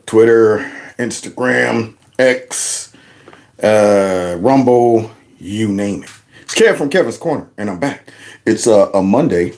Twitter, Instagram, X, Rumble, you name it. It's Kev from Kevin's Corner, and I'm back. It's a Monday,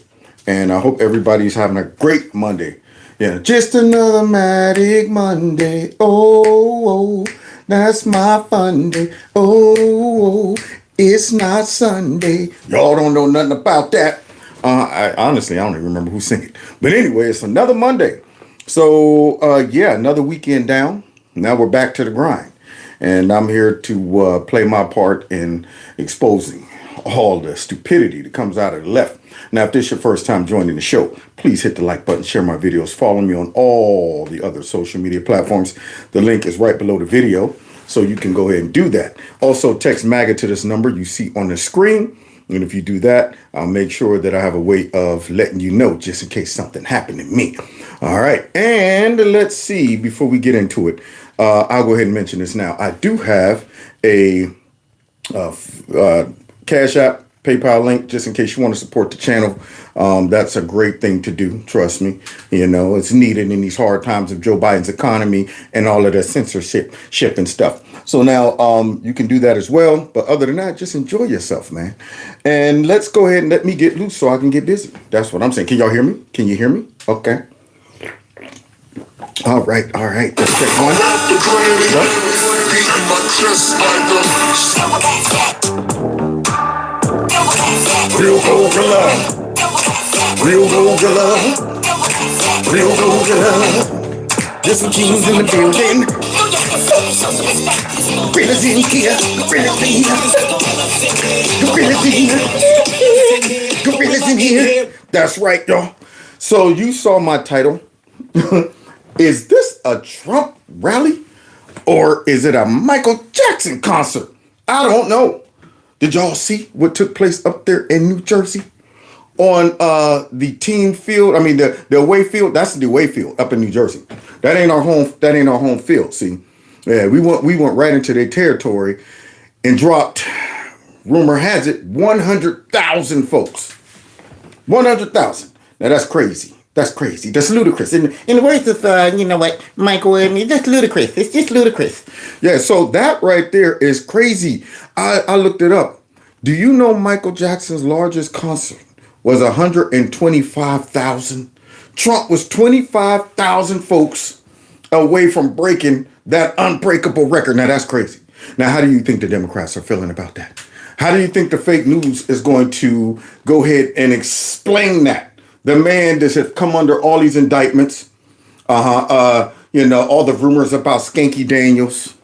and I hope everybody's having a great Monday. Yeah, just another Matic Monday. Oh, that's my fun day. Oh, it's not Sunday. Y'all don't know nothing about that. I honestly don't even remember who sang it. But anyway, it's another Monday. So, another weekend down. Now we're back to the grind. And I'm here to play my part in exposing all the stupidity that comes out of the left. Now, if this is your first time joining the show, please hit the like button, share my videos, follow me on all the other social media platforms. The link is right below the video, so you can go ahead and do that. Also, text MAGA to this number you see on the screen. And if you do that, I'll make sure that I have a way of letting you know just in case something happened to me. All right. And let's see, before we get into it, I'll go ahead and mention this now. I do have a CASHAPP PayPal link just in case you want to support the channel. That's a great thing to do. Trust me. You know, it's needed in these hard times of Joe Biden's economy and all of that censorship and stuff. So now you can do that as well. But other than that, just enjoy yourself, man. And let's go ahead and let me get loose so I can get busy. That's what I'm saying. Can y'all hear me? Can you hear me? Okay. All right. Let's check one. Real Gorilla. Real Gorilla. Real Gorilla. There's some kings in the building. Gorillas in here. Gorillas in here. Gorillas in here. Gorillas in here. That's right, y'all. So you saw my title. Is this a Trump rally or is it a Michael Jackson concert? I don't know. Did y'all see what took place up there in New Jersey on the team field? I mean, the away field. That's the away field up in New Jersey. That ain't our home. That ain't our home field. See, yeah, we went right into their territory and dropped. Rumor has it, 100,000 folks. 100,000. Now that's crazy. That's crazy. That's ludicrous. In the words of, Michael, that's ludicrous. It's just ludicrous. Yeah, so that right there is crazy. I looked it up. Do you know Michael Jackson's largest concert was 125,000? Trump was 25,000 folks away from breaking that unbreakable record. Now, that's crazy. Now, how do you think the Democrats are feeling about that? How do you think the fake news is going to go ahead and explain that? The man that has come under all these indictments, all the rumors about Skanky Daniels,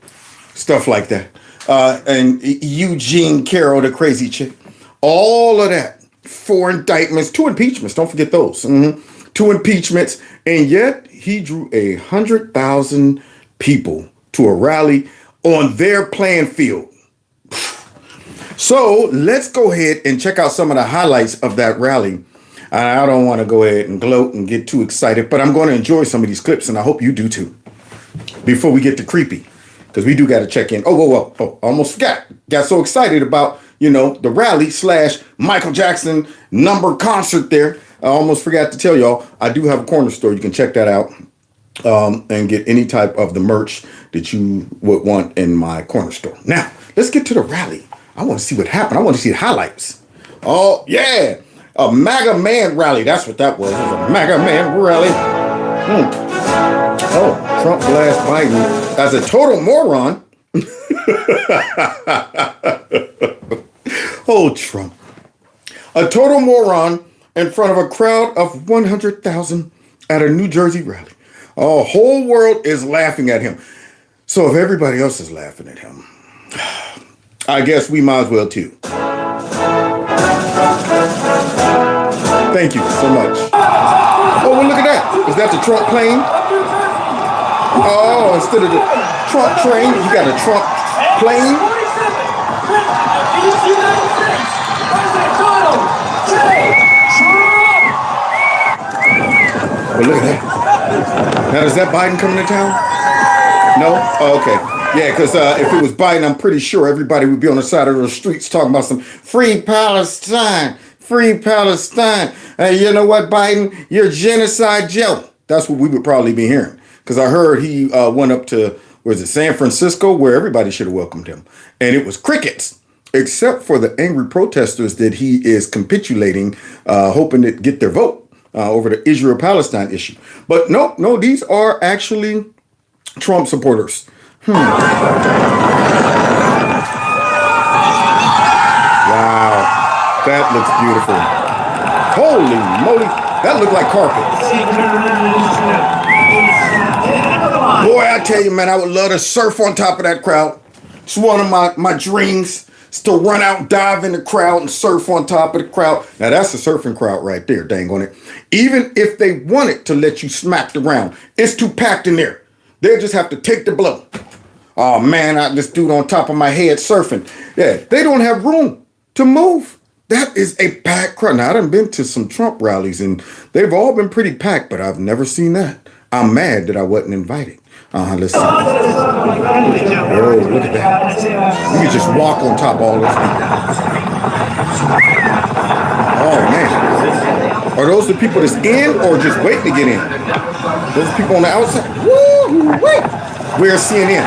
stuff like that. And Eugene Carroll, the crazy chick, all of that. 4 indictments, 2 impeachments. Don't forget those. 2 impeachments. And yet he drew 100,000 people to a rally on their playing field. So let's go ahead and check out some of the highlights of that rally. I don't want to go ahead and gloat and get too excited, but I'm going to enjoy some of these clips, and I hope you do too. Before we get to creepy, because we do got to check in. Oh, almost forgot. Got so excited about, the rally / Michael Jackson number concert there. I almost forgot to tell y'all, I do have a corner store. You can check that out and get any type of the merch that you would want in my corner store. Now, let's get to the rally. I want to see what happened. I want to see the highlights. Oh, yeah. A MAGA man rally. That's what that was. It was a MAGA man rally. Oh, Trump blasts Biden as a total moron. Oh, Trump. A total moron in front of a crowd of 100,000 at a New Jersey rally. A whole world is laughing at him. So if everybody else is laughing at him, I guess we might as well too. Thank you so much. Oh, well, look at that. Is that the Trump plane? Oh, instead of the Trump train, you got a Trump plane? Well, look at that. Now, is that Biden coming to town? No? Oh, okay. Yeah, because if it was Biden, I'm pretty sure everybody would be on the side of the streets talking about some free Palestine. Free Palestine. Hey, you know what, Biden? You're genocide Joe. That's what we would probably be hearing. because I heard he went up to, was it San Francisco, where everybody should have welcomed him. And it was crickets, except for the angry protesters that he is capitulating, hoping to get their vote over the Israel-Palestine issue. But no, these are actually Trump supporters. Wow, that looks beautiful. Holy moly, that looked like carpet. Boy, I tell you, man, I would love to surf on top of that crowd. It's one of my dreams, is to run out, dive in the crowd, and surf on top of the crowd. Now, that's a surfing crowd right there, dang on it. Even if they wanted to let you smack the ground, it's too packed in there. They'll just have to take the blow. Oh, man, this dude on top of my head surfing. Yeah, they don't have room to move. That is a packed crowd. Now, I done been to some Trump rallies, and they've all been pretty packed, but I've never seen that. I'm mad that I wasn't invited. Let's see. Oh, look at that. You can just walk on top of all those people. Oh, man. Are those the people that's in or just waiting to get in? Those people on the outside? Woo! Where's CNN?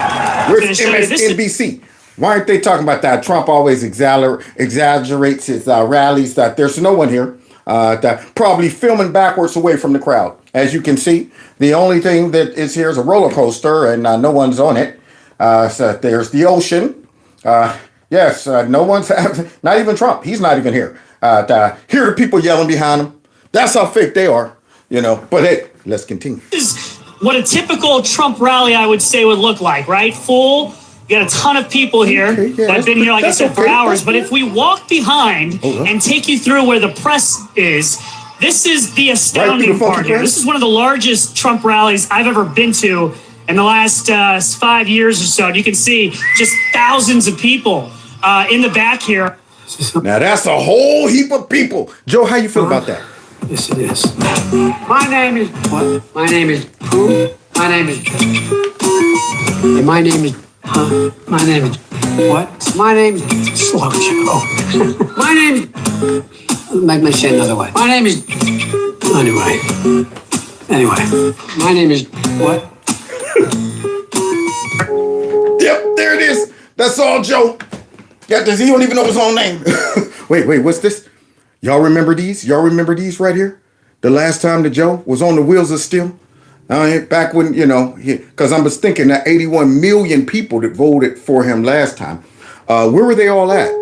Where's MSNBC? Why aren't they talking about that? Trump always exaggerates his rallies. That there's no one here. That probably filming backwards away from the crowd. As you can see, the only thing that is here is a roller coaster, and no one's on it. So there's the ocean. Yes, no one's, not even Trump. He's not even here. Here are people yelling behind him. That's how fake they are, But hey, let's continue. This is what a typical Trump rally, I would say, would look like, right? Full. You got a ton of people here that have been here, like I said, for hours. But if we walk behind and take you through where the press is, this is the astounding part here. This is one of the largest Trump rallies I've ever been to in the last 5 years or so. And you can see just thousands of people in the back here. Now, that's a whole heap of people. Joe, how you feel about that? Yes, it is. My name is what? My name is who? My name is... And my name is... Huh? My name is... What? My name is... Slow Joe. My name is... Let me say it another way. My name is... Anyway. My name is... What? Yep, there it is. That's all, Joe. Got this. He don't even know his own name. Wait, what's this? Y'all remember these? Y'all remember these right here? The last time that Joe was on the wheels of steel? Back when, because I was thinking that 81 million people that voted for him last time. Where were they all at?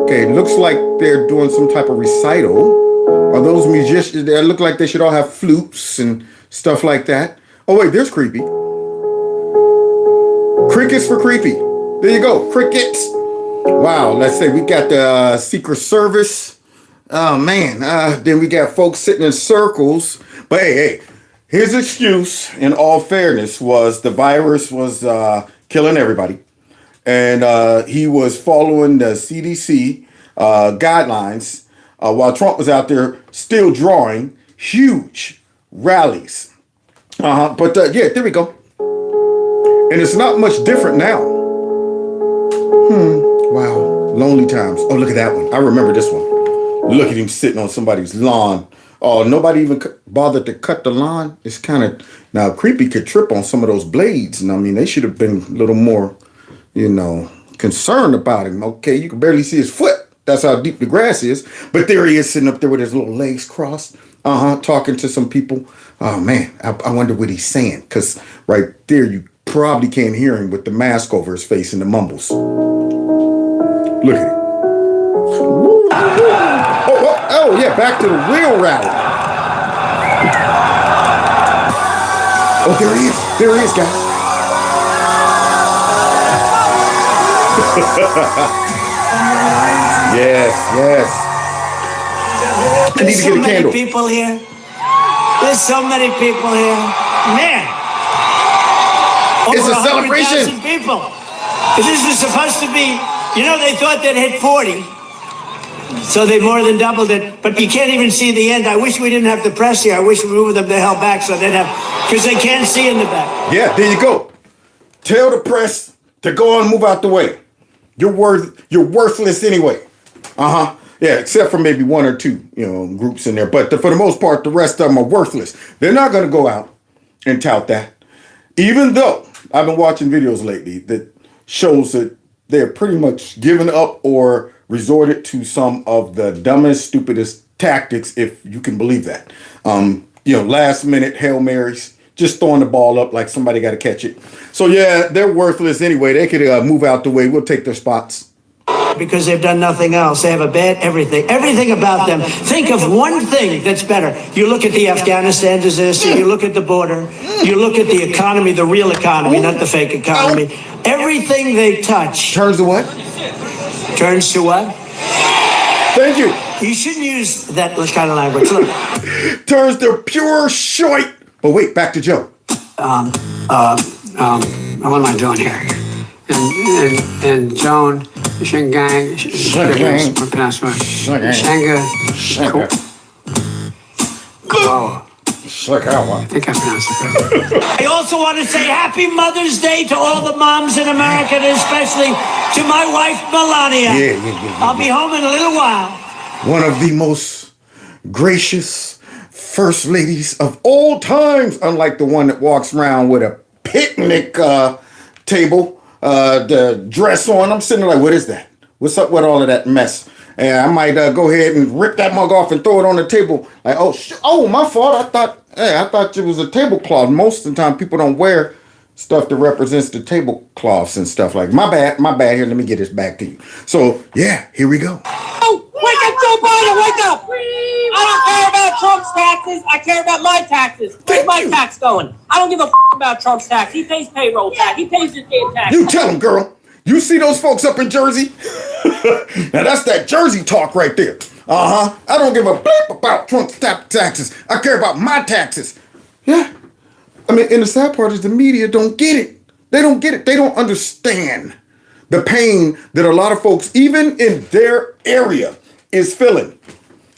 Okay, it looks like they're doing some type of recital. Are those musicians? They look like they should all have flutes and stuff like that. Oh, wait, there's creepy. Crickets for creepy. There you go, crickets. Wow, let's say we got the Secret Service. Oh, man. Then we got folks sitting in circles. But hey, his excuse, in all fairness, was the virus was killing everybody. And he was following the CDC guidelines while Trump was out there still drawing huge rallies. But yeah, there we go. And it's not much different now. Wow. Lonely times. Oh, look at that one. I remember this one. Look at him sitting on somebody's lawn. Oh, nobody even bothered to cut the lawn. It's kind of, now creepy could trip on some of those blades. And I mean, they should have been a little more, concerned about him. Okay, you can barely see his foot. That's how deep the grass is. But there he is sitting up there with his little legs crossed. Talking to some people. Oh, man, I wonder what he's saying. Because right there, you probably can't hear him with the mask over his face and the mumbles. Look at him. Oh, yeah, back to the real rally. Oh, there he is. There he is, guys. Yes. I need to get a candle. There's so many people here. There's so many people here. Man. It's a celebration. 100,000 people. This was supposed to be, they thought they'd hit 40. So they more than doubled it. But you can't even see the end. I wish we didn't have the press here. I wish we moved them the hell back so they'd have, because they can't see in the back. Yeah, there you go. Tell the press to go on and move out the way. You're worthless anyway. Yeah, except for maybe one or two, groups in there. But for the most part, the rest of them are worthless. They're not going to go out and tout that. even though I've been watching videos lately that shows that they're pretty much given up or resorted to some of the dumbest, stupidest tactics, if you can believe that. Last minute Hail Marys, just throwing the ball up like somebody got to catch it. So yeah, they're worthless anyway. They could move out the way. We'll take their spots. Because they've done nothing else. They have a bad everything about them. Think of one thing that's better. You look at the Afghanistan disaster, you look at the border, you look at the economy, the real economy, not the fake economy. Everything they touch Turns to what? turns to what? Thank you. You shouldn't use that kind of language. Look. Turns to pure shite. But wait, back to Joe. What am I doing here? And Joan, Shingang, Shanga, I think I pronounced it right. I also want to say Happy Mother's Day to all the moms in America, and especially to my wife, Melania. Yeah. I'll be home in a little while. One of the most gracious first ladies of all times, unlike the one that walks around with a picnic table, the dress on. I'm sitting there like, what is that? What's up with all of that mess? And I might go ahead and rip that mug off and throw it on the table. Like, oh, my fault. I thought it was a tablecloth. Most of the time, people don't wear stuff that represents the tablecloths and stuff like. My bad. Here, let me get this back to you. So yeah, here we go. Oh, wake up, Joe Biden! Wake up! I don't care about Trump's taxes. I care about my taxes. Where's my tax going? I don't give a about Trump's tax. He pays payroll tax. He pays his damn tax. You tell him, girl. You see those folks up in Jersey? Now that's that Jersey talk right there. I don't give a bleep about Trump's taxes. I care about my taxes. Yeah. I mean, and the sad part is the media don't get it. They don't get it. They don't understand the pain that a lot of folks, even in their area, is feeling.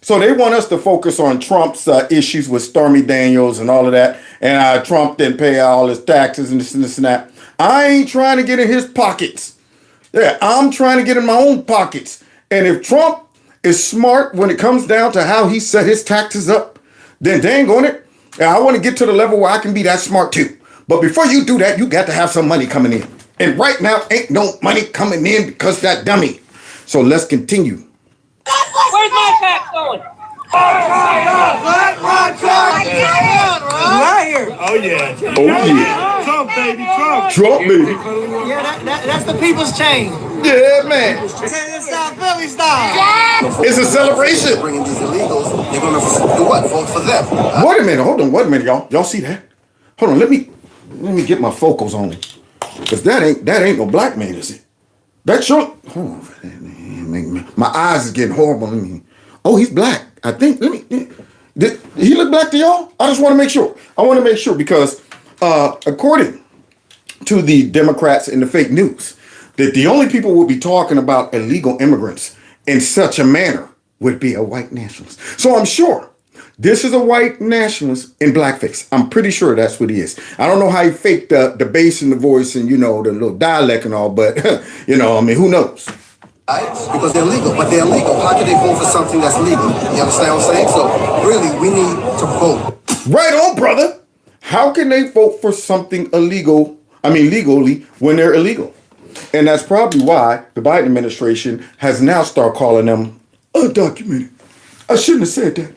So they want us to focus on Trump's issues with Stormy Daniels and all of that. And Trump didn't pay all his taxes and this and that. I ain't trying to get in his pockets. Yeah, I'm trying to get in my own pockets. And if Trump is smart when it comes down to how he set his taxes up, then dang on it. I want to get to the level where I can be that smart too. But before you do that, you got to have some money coming in. And right now, ain't no money coming in because that dummy. So let's continue. Where's my tax going? Right here. Oh yeah. Trump, baby, Trump. Trump, baby. Yeah, that's the people's change. Yeah, man. It's not Philly style. It's a celebration. Bringing these illegals, they're gonna do what? Vote for them. Wait a minute. Hold on. Wait a minute, y'all. Y'all see that? Hold on. Let me get my focus on it. Cause that ain't no black man, is it? That's your. Hold on. My eyes is getting horrible. Oh, he's black. I think. Did he look black to y'all? I just want to make sure. I want to make sure because according to the Democrats and the fake news, that the only people who will be talking about illegal immigrants in such a manner would be a white nationalist. So I'm sure this is a white nationalist in blackface. I'm pretty sure that's what he is. I don't know how he faked the bass and the voice and, the little dialect and all, but, who knows? Because they're legal, but they're legal. How can they vote for something that's legal? You understand what I'm saying? So really, we need to vote. Right on, brother. How can they vote for something legally when they're illegal? And that's probably why the Biden administration has now started calling them undocumented. I shouldn't have said that.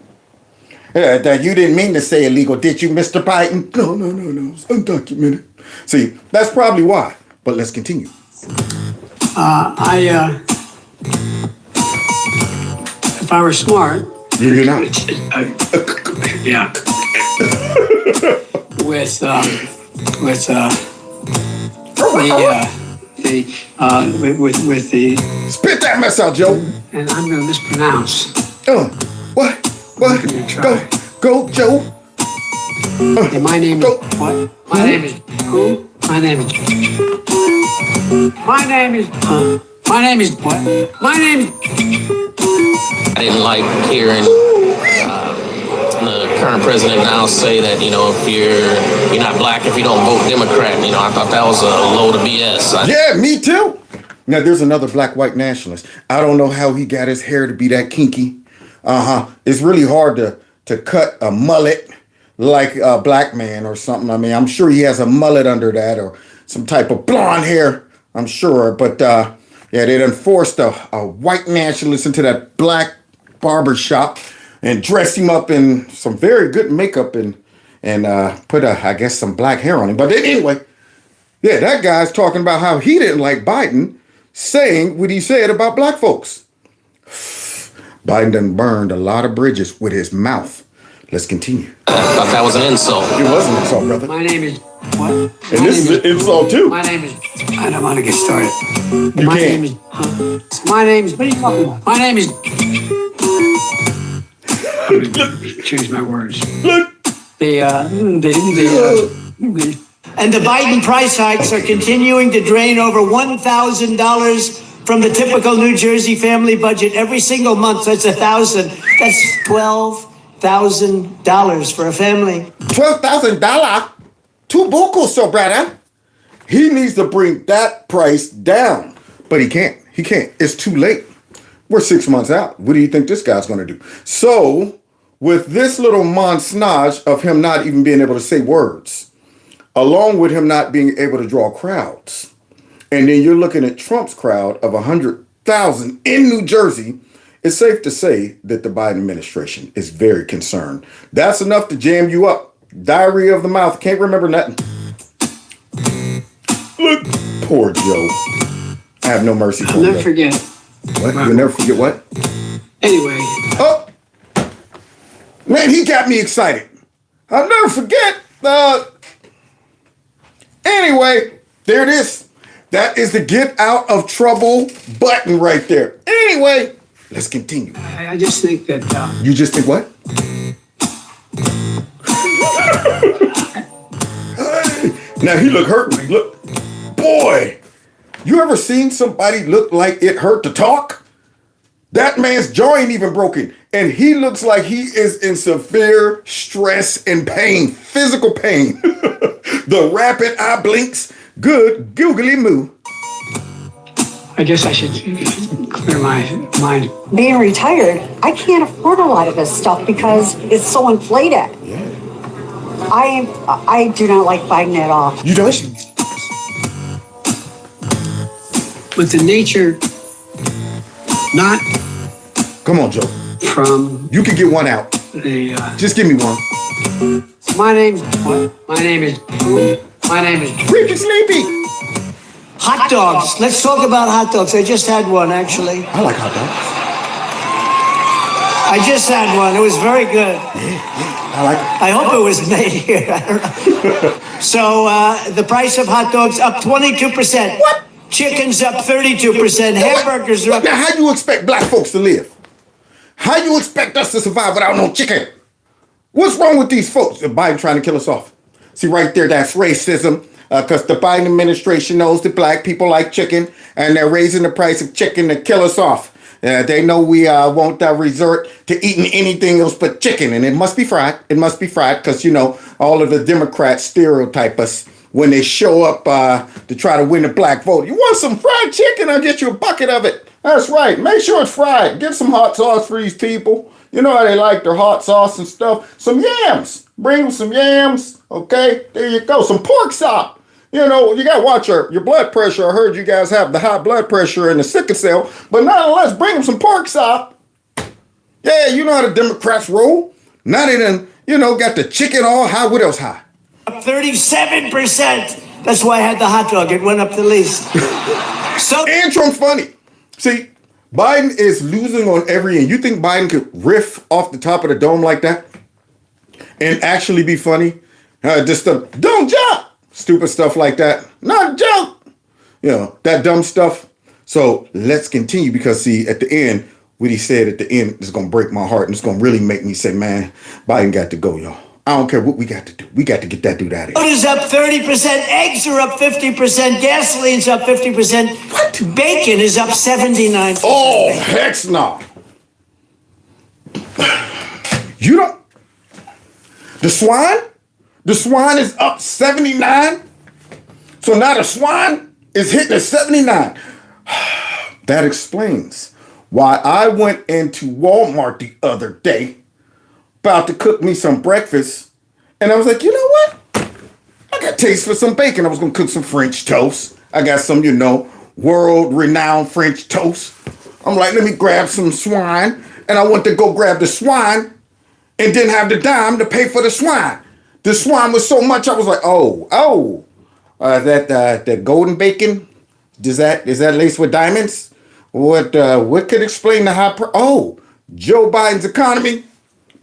That you didn't mean to say illegal, did you, Mr. Biden? No. It's undocumented. See, that's probably why. But let's continue. If I were smart. You're not. Yeah. with the spit that mess out, Joe. And I'm gonna mispronounce. What? Go, Joe. My name is what? My name is who? My name is what? My name is. I didn't like hearing the current president now say that, if you're not black if you don't vote Democrat. I thought that was a load of BS. Yeah, me too. Now, there's another black-white nationalist. I don't know how he got his hair to be that kinky. It's really hard to cut a mullet like a black man or something. I mean, I'm sure he has a mullet under that or some type of blonde hair, I'm sure. But yeah, they done forced a white nationalist into that black barber shop and dressed him up in some very good makeup and put, I guess, some black hair on him. But anyway, yeah, that guy's talking about how he didn't like Biden saying what he said about black folks. Biden done burned a lot of bridges with his mouth. Let's continue. I thought that was an insult. It was an insult, brother. My name is what? And this is an insult too. My name is. I don't want to get started. You my can't. name is. My name is. What are you talking about? My name is. Choose my words. Look. And the Biden price hikes are continuing to drain over $1,000 from the typical New Jersey family budget every single month. So it's $1,000. That's $12,000 for a family. $12,000? Too buku, so brother. He needs to bring that price down. But he can't. He can't. It's too late. We're 6 months out. What do you think this guy's going to do? So, with this little montage of him not even being able to say words, along with him not being able to draw crowds, and then you're looking at Trump's crowd of 100,000 in New Jersey, it's safe to say that the Biden administration is very concerned. That's enough to jam you up. Diarrhea of the mouth. Can't remember nothing. Look, poor Joe. I have no mercy for him. I'll never forget. What? You'll never forget what? Anyway. Oh! Man, he got me excited. I'll never forget. Anyway, there it is. That is the get out of trouble button right there. Anyway, let's continue. I just think that. You just think what? Now he look hurt. Look, boy, you ever seen somebody look like it hurt to talk? That man's jaw ain't even broken. And he looks like he is in severe stress and pain, physical pain. The rapid eye blinks. Good googly moo. I guess I should clear my mind. Being retired, I can't afford a lot of this stuff because it's so inflated. Yeah. I do not like Biden at all. You don't? With the nature, not Come on, Joe. from You can get one out. the. Just give me one. My name's what? My name is. My name is. Freaky sleepy. Hot dogs. Let's talk about hot dogs. I just had one, actually. I like hot dogs. I just had one. It was very good. I like it. I hope it was made here. I don't know. So the price of hot dogs up 22%. What? Chicken's up 32%. Hamburgers are up. Now, how you expect black folks to live? How you expect us to survive without no chicken? What's wrong with these folks? Biden trying to kill us off. See, right there, that's racism. Because the Biden administration knows that black people like chicken, and they're raising the price of chicken to kill us off. They know we won't resort to eating anything else but chicken, and it must be fried. It must be fried because, you know, all of the Democrats stereotype us when they show up to try to win the black vote. You want some fried chicken? I'll get you a bucket of it. That's right. Make sure it's fried. Get some hot sauce for these people. You know how they like their hot sauce and stuff. Some yams. Bring them some yams. Okay, there you go. Some pork chop. You know, you got to watch your blood pressure. I heard you guys have the high blood pressure and the sickle cell. But nonetheless, bring them some pork chop. Yeah, you know how the Democrats roll. Now they done, you know, got the chicken all high. What else high? Up 37%. That's why I had the hot dog. It went up the least. So And Trump's funny. See, Biden is losing on every end. You think Biden could riff off the top of the dome like that and actually be funny? Just don't jump. Stupid stuff like that. Not jump. You know, that dumb stuff. So let's continue because, see, at the end, what he said at the end is going to break my heart and it's going to really make me say, man, Biden got to go, y'all. I don't care what we got to do. We got to get that dude out of here. is up 30%. Eggs are up 50%. Gasoline's up 50%. What? Bacon is up 79%. Oh, heck no. You don't. The swine? The swine is up 79. So now the swine is hitting at 79. That explains why I went into Walmart the other day about to cook me some breakfast And I was like, you know what? I got taste for some bacon. I was going to cook some French toast. I got some, world-renowned French toast. I'm like, let me grab some swine. And I went to go grab the swine and didn't have the dime to pay for the swine. The swine was so much, I was like, that golden bacon? Is that laced with diamonds? What could explain the high price? Oh, Joe Biden's economy?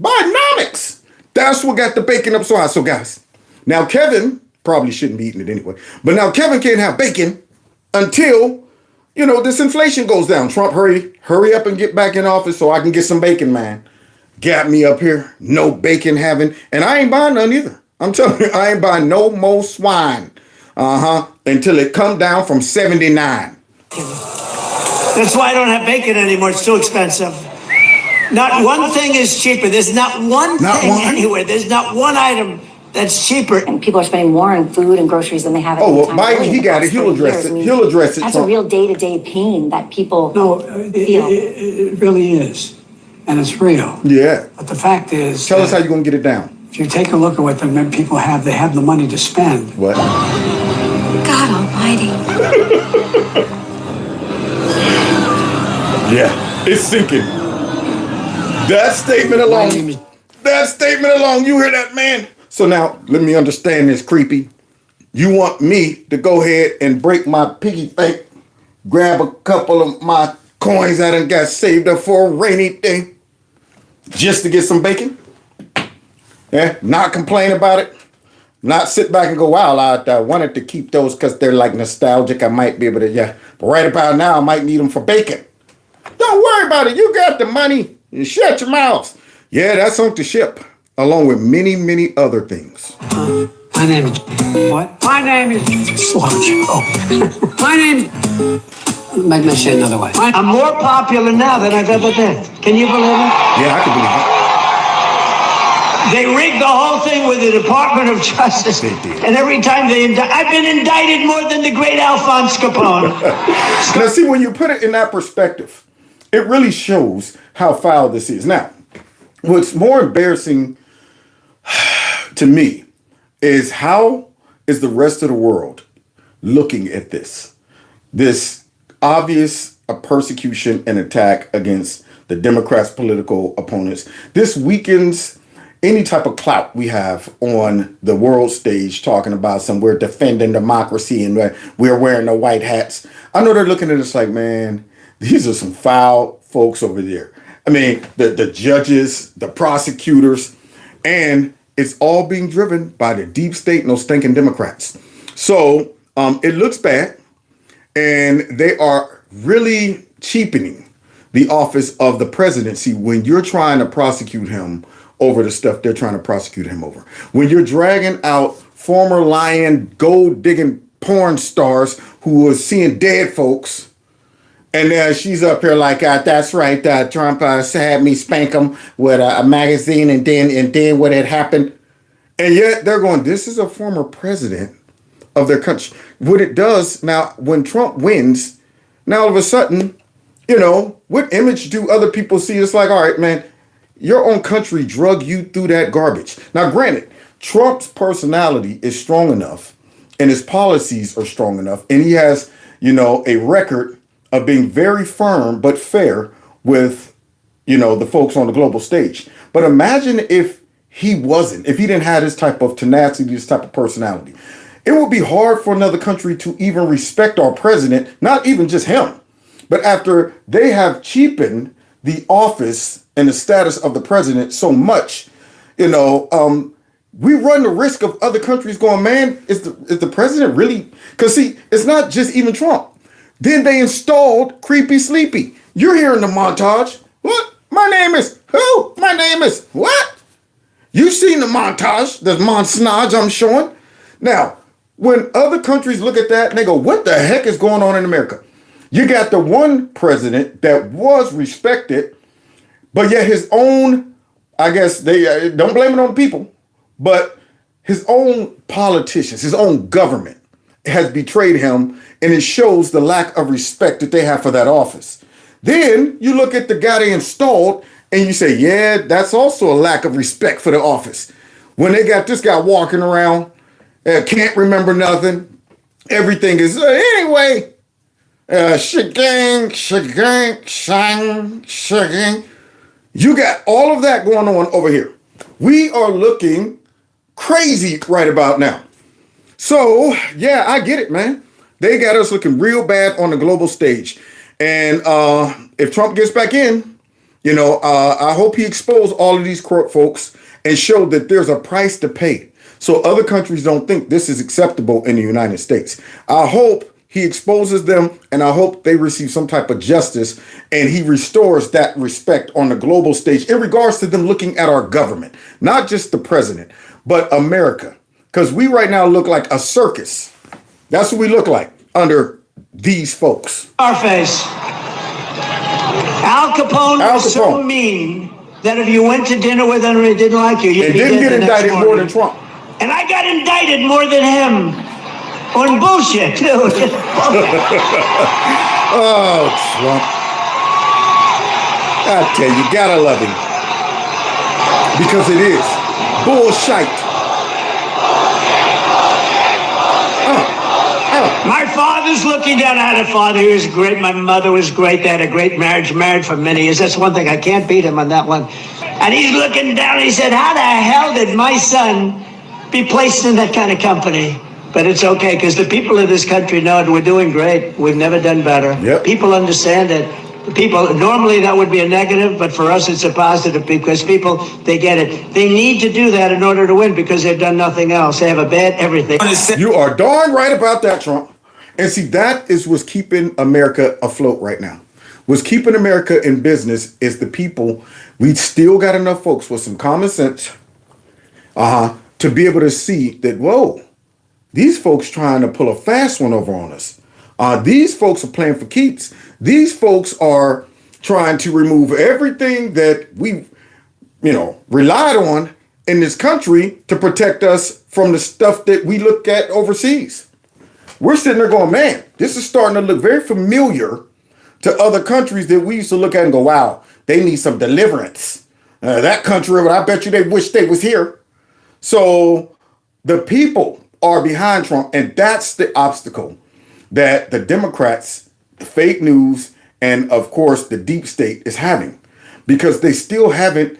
Bidenomics. That's what got the bacon up so high. So guys, now Kevin probably shouldn't be eating it anyway, but now Kevin can't have bacon until, this inflation goes down. Trump, hurry up and get back in office so I can get some bacon, man. Got me up here, no bacon having, and I ain't buying none either. I'm telling you, I ain't buying no more swine. Until it come down from 79. That's why I don't have bacon anymore. It's too expensive. Not one thing is cheaper. There's not one thing anywhere. There's not one item that's cheaper. And people are spending more on food and groceries than they have at any time. Biden, he got it. He'll address it. He'll address it. That's a real day-to-day pain that people No, feel. it really is. And it's real. Yeah. But the fact is... Tell us how you're going to get it down. If you take a look at what the people have, they have the money to spend. What? God almighty. Yeah, it's sinking. That statement alone, you hear that, man? So now, let me understand this, creepy. You want me to go ahead and break my piggy bank, grab a couple of my coins that I done got saved up for a rainy day, just to get some bacon? Yeah, not complain about it. Not sit back and go, wow, I wanted to keep those because they're like nostalgic. I might be able to, yeah. But right about now, I might need them for bacon. Don't worry about it. You got the money. You shut your mouth. Yeah, that's on the ship, along with many, many other things. My name is... What? My name is... Slow Joe. My name is... Let me say it another way. I'm more popular now than I've ever been. Can you believe it? Yeah, I can believe it. They rigged the whole thing with the Department of Justice. And every time I've been indicted more than the great Alphonse Capone. Now, see, when you put it in that perspective, it really shows how foul this is. Now, what's more embarrassing to me is how is the rest of the world looking at this? This obvious persecution and attack against the Democrats' political opponents. This weakens any type of clout we have on the world stage talking about we're defending democracy and we're wearing the white hats. I know they're looking at us like, man, these are some foul folks over there. I mean, the judges, the prosecutors, and it's all being driven by the deep state and those stinking Democrats. So it looks bad, and they are really cheapening the office of the presidency when you're trying to prosecute him over the stuff they're trying to prosecute him over. When you're dragging out former lying, gold-digging porn stars who was seeing dead folks, and she's up here like, that's right, Trump had me spank him with a magazine, and then what had happened. And yet they're going, this is a former president of their country. What it does now, when Trump wins, now all of a sudden, what image do other people see? It's like, all right, man, your own country drug you through that garbage. Now, granted, Trump's personality is strong enough and his policies are strong enough. And he has, a record of being very firm but fair with, the folks on the global stage. But imagine if he didn't have this type of tenacity, this type of personality. It would be hard for another country to even respect our president, not even just him. But after they have cheapened the office and the status of the president so much, we run the risk of other countries going, man, is the president really? Because see, it's not just even Trump. Then they installed Creepy Sleepy. You're hearing the montage. What? My name is who? My name is what? You've seen the montage, the montage I'm showing. Now, when other countries look at that and they go, what the heck is going on in America? You got the one president that was respected, but yet his own, I guess they don't blame it on the people, but his own politicians, his own government has betrayed him, and it shows the lack of respect that they have for that office. Then you look at the guy they installed and you say, yeah, that's also a lack of respect for the office. When they got this guy walking around, can't remember nothing. Everything is, anyway, shagang, shagang, shang, shagang. You got all of that going on over here. We are looking crazy right about now. So, yeah, I get it, man. They got us looking real bad on the global stage. And if Trump gets back in, I hope he exposes all of these corrupt folks and show that there's a price to pay so other countries don't think this is acceptable in the United States. I hope he exposes them, and I hope they receive some type of justice, and he restores that respect on the global stage in regards to them looking at our government, not just the president, but America. Because we right now look like a circus. That's what we look like under these folks. Scarface. Al Capone was so mean that if you went to dinner with him and he didn't like you, you'd be didn't dead get indicted more than Trump. And I got indicted more than him. On bullshit, too. Oh, Trump. I tell you, gotta love him. Because it is bullshit. My father's looking down. I had a father who was great. My mother was great. They had a great marriage, married for many years. That's one thing. I can't beat him on that one. And he's looking down. He said, how the hell did my son be placed in that kind of company? But it's okay, because the people of this country know it. We're doing great. We've never done better. Yep. People understand it. People, normally that would be a negative, but for us it's a positive, because people, they get it. They need to do that in order to win, because they've done nothing else. They have a bad everything. You are darn right about that, Trump. And see, that is what's keeping America afloat right now. What's keeping America in business is the people. We still got enough folks with some common sense to be able to see that, whoa, these folks trying to pull a fast one over on us. These folks are playing for keeps. These folks are trying to remove everything that we, relied on in this country to protect us from the stuff that we look at overseas. We're sitting there going, man, this is starting to look very familiar to other countries that we used to look at and go, wow, they need some deliverance. That country, I bet you they wish they was here. So the people are behind Trump, and that's the obstacle that the Democrats, the fake news, and of course the deep state is having, because they still haven't,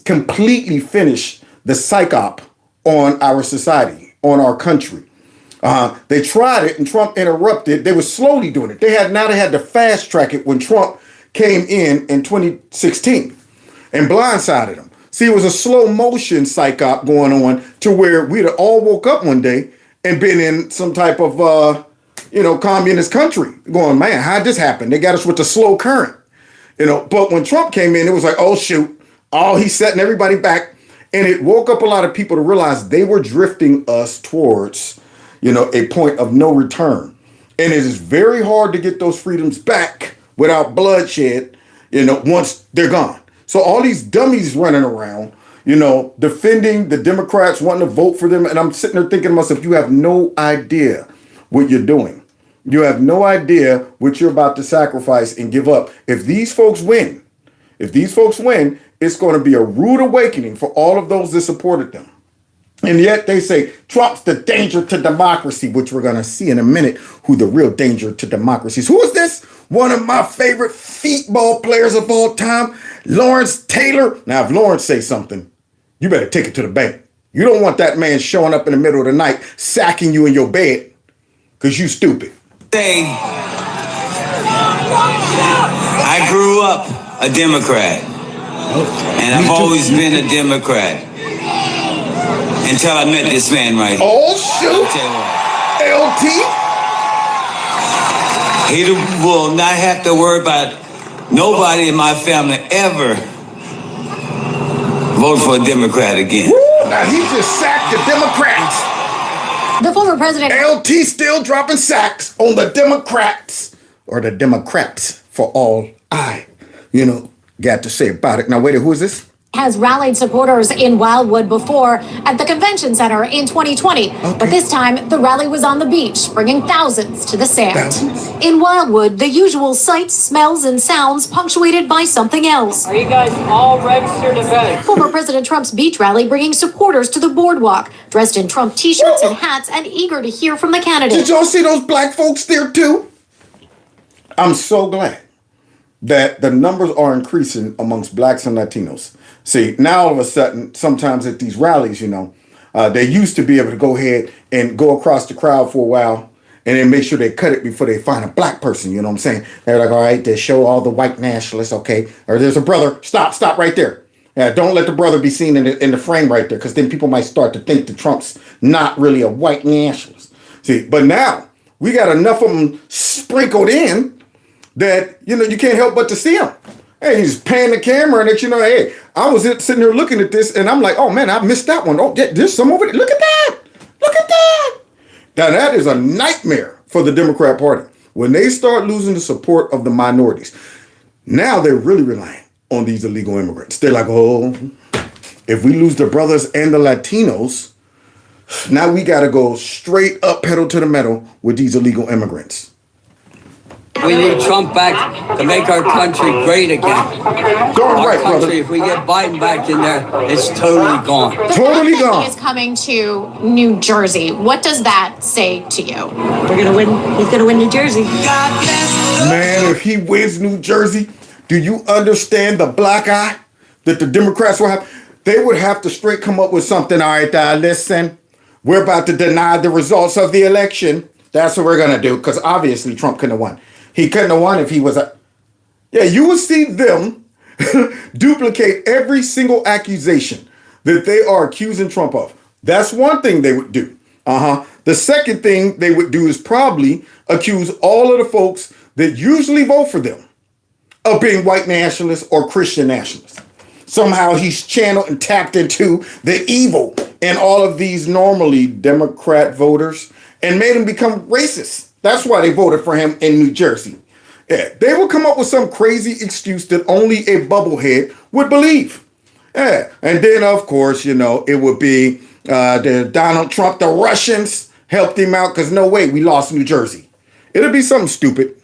completely finished the psyop on our society, on our country. They tried it and Trump interrupted. They were slowly doing it. They had to fast track it when Trump came in 2016 and blindsided them. See, it was a slow motion psyop going on to where we'd all woke up one day and been in some type of, communist country going, man, how'd this happen? They got us with the slow current, but when Trump came in, it was like, oh, shoot. Oh, he's setting everybody back. And it woke up a lot of people to realize they were drifting us towards, a point of no return. And it is very hard to get those freedoms back without bloodshed, once they're gone. So all these dummies running around, defending the Democrats, wanting to vote for them. And I'm sitting there thinking to myself, you have no idea what you're doing. You have no idea what you're about to sacrifice and give up. If these folks win, it's going to be a rude awakening for all of those that supported them. And yet they say Trump's the danger to democracy, which we're going to see in a minute who the real danger to democracy is. Who is this? One of my favorite football players of all time, Lawrence Taylor. Now, if Lawrence says something, you better take it to the bank. You don't want that man showing up in the middle of the night, sacking you in your bed because you stupid. I grew up a Democrat, and I've always been a Democrat. Until I met this man right here. Oh, shoot. LT? He will not have to worry about nobody in my family ever vote for a Democrat again. Woo, now he just sacked the Democrats. The former president. LT still dropping sacks on the Democrats, or the Democrats for all I, got to say about it. Now, wait, who is this? has rallied supporters in Wildwood before at the convention center in 2020. But this time, the rally was on the beach, bringing thousands to the sand. In Wildwood, the usual sights, smells, and sounds punctuated by something else. Are you guys all registered to vote? Former President Trump's beach rally bringing supporters to the boardwalk, dressed in Trump t-shirts and hats and eager to hear from the candidate. Did y'all see those black folks there too? I'm so glad that the numbers are increasing amongst blacks and Latinos. See, now all of a sudden, sometimes at these rallies, they used to be able to go ahead and go across the crowd for a while and then make sure they cut it before they find a black person, you know what I'm saying? They're like, all right, they show all the white nationalists, okay? Or there's a brother, stop right there. Don't let the brother be seen in the frame right there, because then people might start to think that Trump's not really a white nationalist. See, but now we got enough of them sprinkled in that, you can't help but to see them. Hey, he's panning the camera and hey, I was sitting here looking at this and I'm like, oh man, I missed that one. Oh, there's some over there. Look at that. Look at that. Now that is a nightmare for the Democrat Party. When they start losing the support of the minorities, now they're really relying on these illegal immigrants. They're like, oh, if we lose the brothers and the Latinos, now we got to go straight up pedal to the metal with these illegal immigrants. We need Trump back to make our country great again. Darn right, brother. If we get Biden back in there, it's totally gone. Totally gone. He is coming to New Jersey. What does that say to you? We're going to win. He's going to win New Jersey. Man, if he wins New Jersey, do you understand the black eye that the Democrats will have? They would have to straight come up with something. All right, listen, we're about to deny the results of the election. That's what we're going to do, because obviously Trump couldn't have won. He couldn't have won if he was you would see them duplicate every single accusation that they are accusing Trump of. That's one thing they would do. The second thing they would do is probably accuse all of the folks that usually vote for them of being white nationalists or Christian nationalists. Somehow he's channeled and tapped into the evil in all of these normally Democrat voters and made them become racist. That's why they voted for him in New Jersey. Yeah, they will come up with some crazy excuse that only a bubblehead would believe. Yeah, and then of course, it would be the Donald Trump, the Russians helped him out because no way, we lost New Jersey. It'll be something stupid.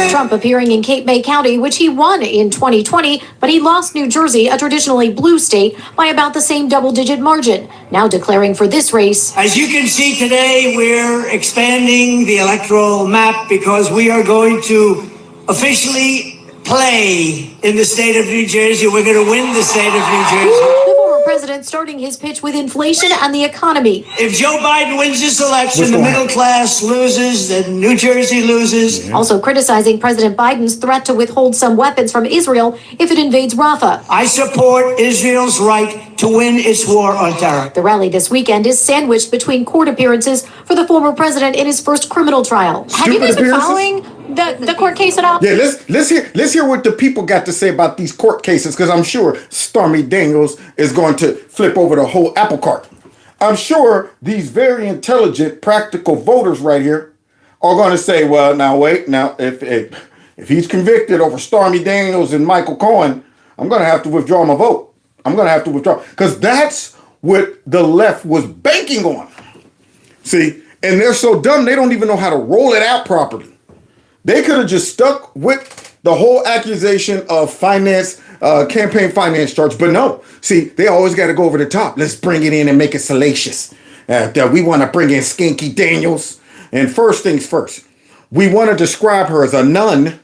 Trump appearing in Cape May County, which he won in 2020, but he lost New Jersey, a traditionally blue state, by about the same double-digit margin. Now declaring for this race. As you can see today, we're expanding the electoral map because we are going to officially play in the state of New Jersey. We're going to win the state of New Jersey. The former president starting his pitch with inflation and the economy. If Joe Biden wins this election, the middle class loses, then New Jersey loses. Also criticizing President Biden's threat to withhold some weapons from Israel if it invades Rafah. I support Israel's right to win its war on terror. The rally this weekend is sandwiched between court appearances for the former president in his first criminal trial. Have you guys been following the court case at all? Yeah, let's hear what the people got to say about these court cases, because I'm sure Stormy Daniels is going to flip over the whole apple cart. I'm sure these very intelligent, practical voters right here are going to say, well, now wait, now if he's convicted over Stormy Daniels and Michael Cohen, I'm going to have to withdraw my vote. I'm going to have to withdraw, because that's what the left was banking on. See, and they're so dumb, they don't even know how to roll it out properly. They could have just stuck with the whole accusation of campaign finance charge. But no, see, they always got to go over the top. Let's bring it in and make it salacious. We want to bring in Skinky Daniels. And first things first, we want to describe her as a nun,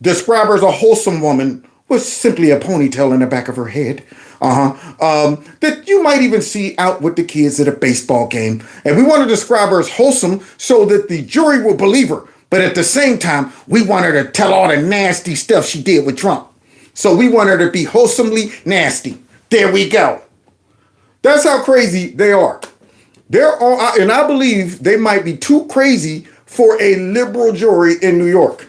describe her as a wholesome woman with simply a ponytail in the back of her head. That you might even see out with the kids at a baseball game. And we want to describe her as wholesome so that the jury will believe her. But at the same time, we want her to tell all the nasty stuff she did with Trump. So we want her to be wholesomely nasty. There we go. That's how crazy they are. And I believe they might be too crazy for a liberal jury in New York.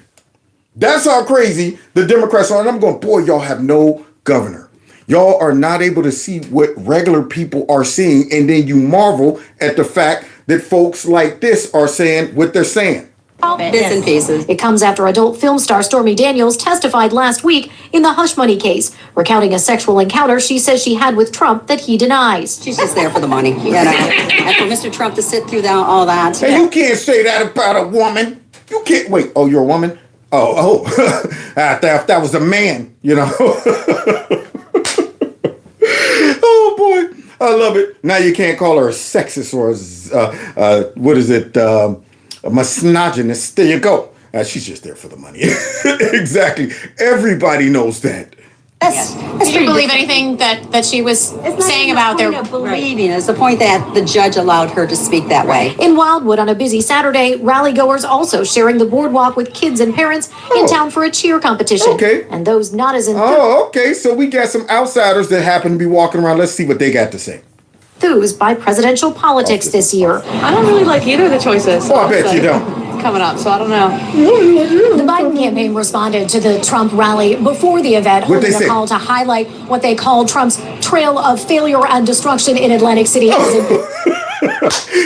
That's how crazy the Democrats are. And I'm going, boy, y'all have no governor. Y'all are not able to see what regular people are seeing. And then you marvel at the fact that folks like this are saying what they're saying. Bits and pieces. It comes after adult film star Stormy Daniels testified last week in the hush money case, recounting a sexual encounter she says she had with Trump that he denies. She's just there for the money, you know. And for Mr. Trump to sit through all that. Hey, you can't say that about a woman. You can't. Wait, oh, you're a woman? Oh. That was a man, you know. Oh, boy. I love it. Now you can't call her a sexist or what is it? A misogynist. There you go. She's just there for the money. Exactly. Everybody knows that. Did you believe anything that she was saying about their believing? It's the point that the judge allowed her to speak that way. In Wildwood on a busy Saturday, rally goers also sharing the boardwalk with kids and parents in town for a cheer competition. Okay. And those not as okay. So we got some outsiders that happen to be walking around. Let's see what they got to say. Enthused by presidential politics this year. I don't really like either of the choices. Oh, I bet you don't. Coming up, so I don't know. The Biden campaign responded to the Trump rally before the event, holding a call to highlight what they call Trump's trail of failure and destruction in Atlantic City.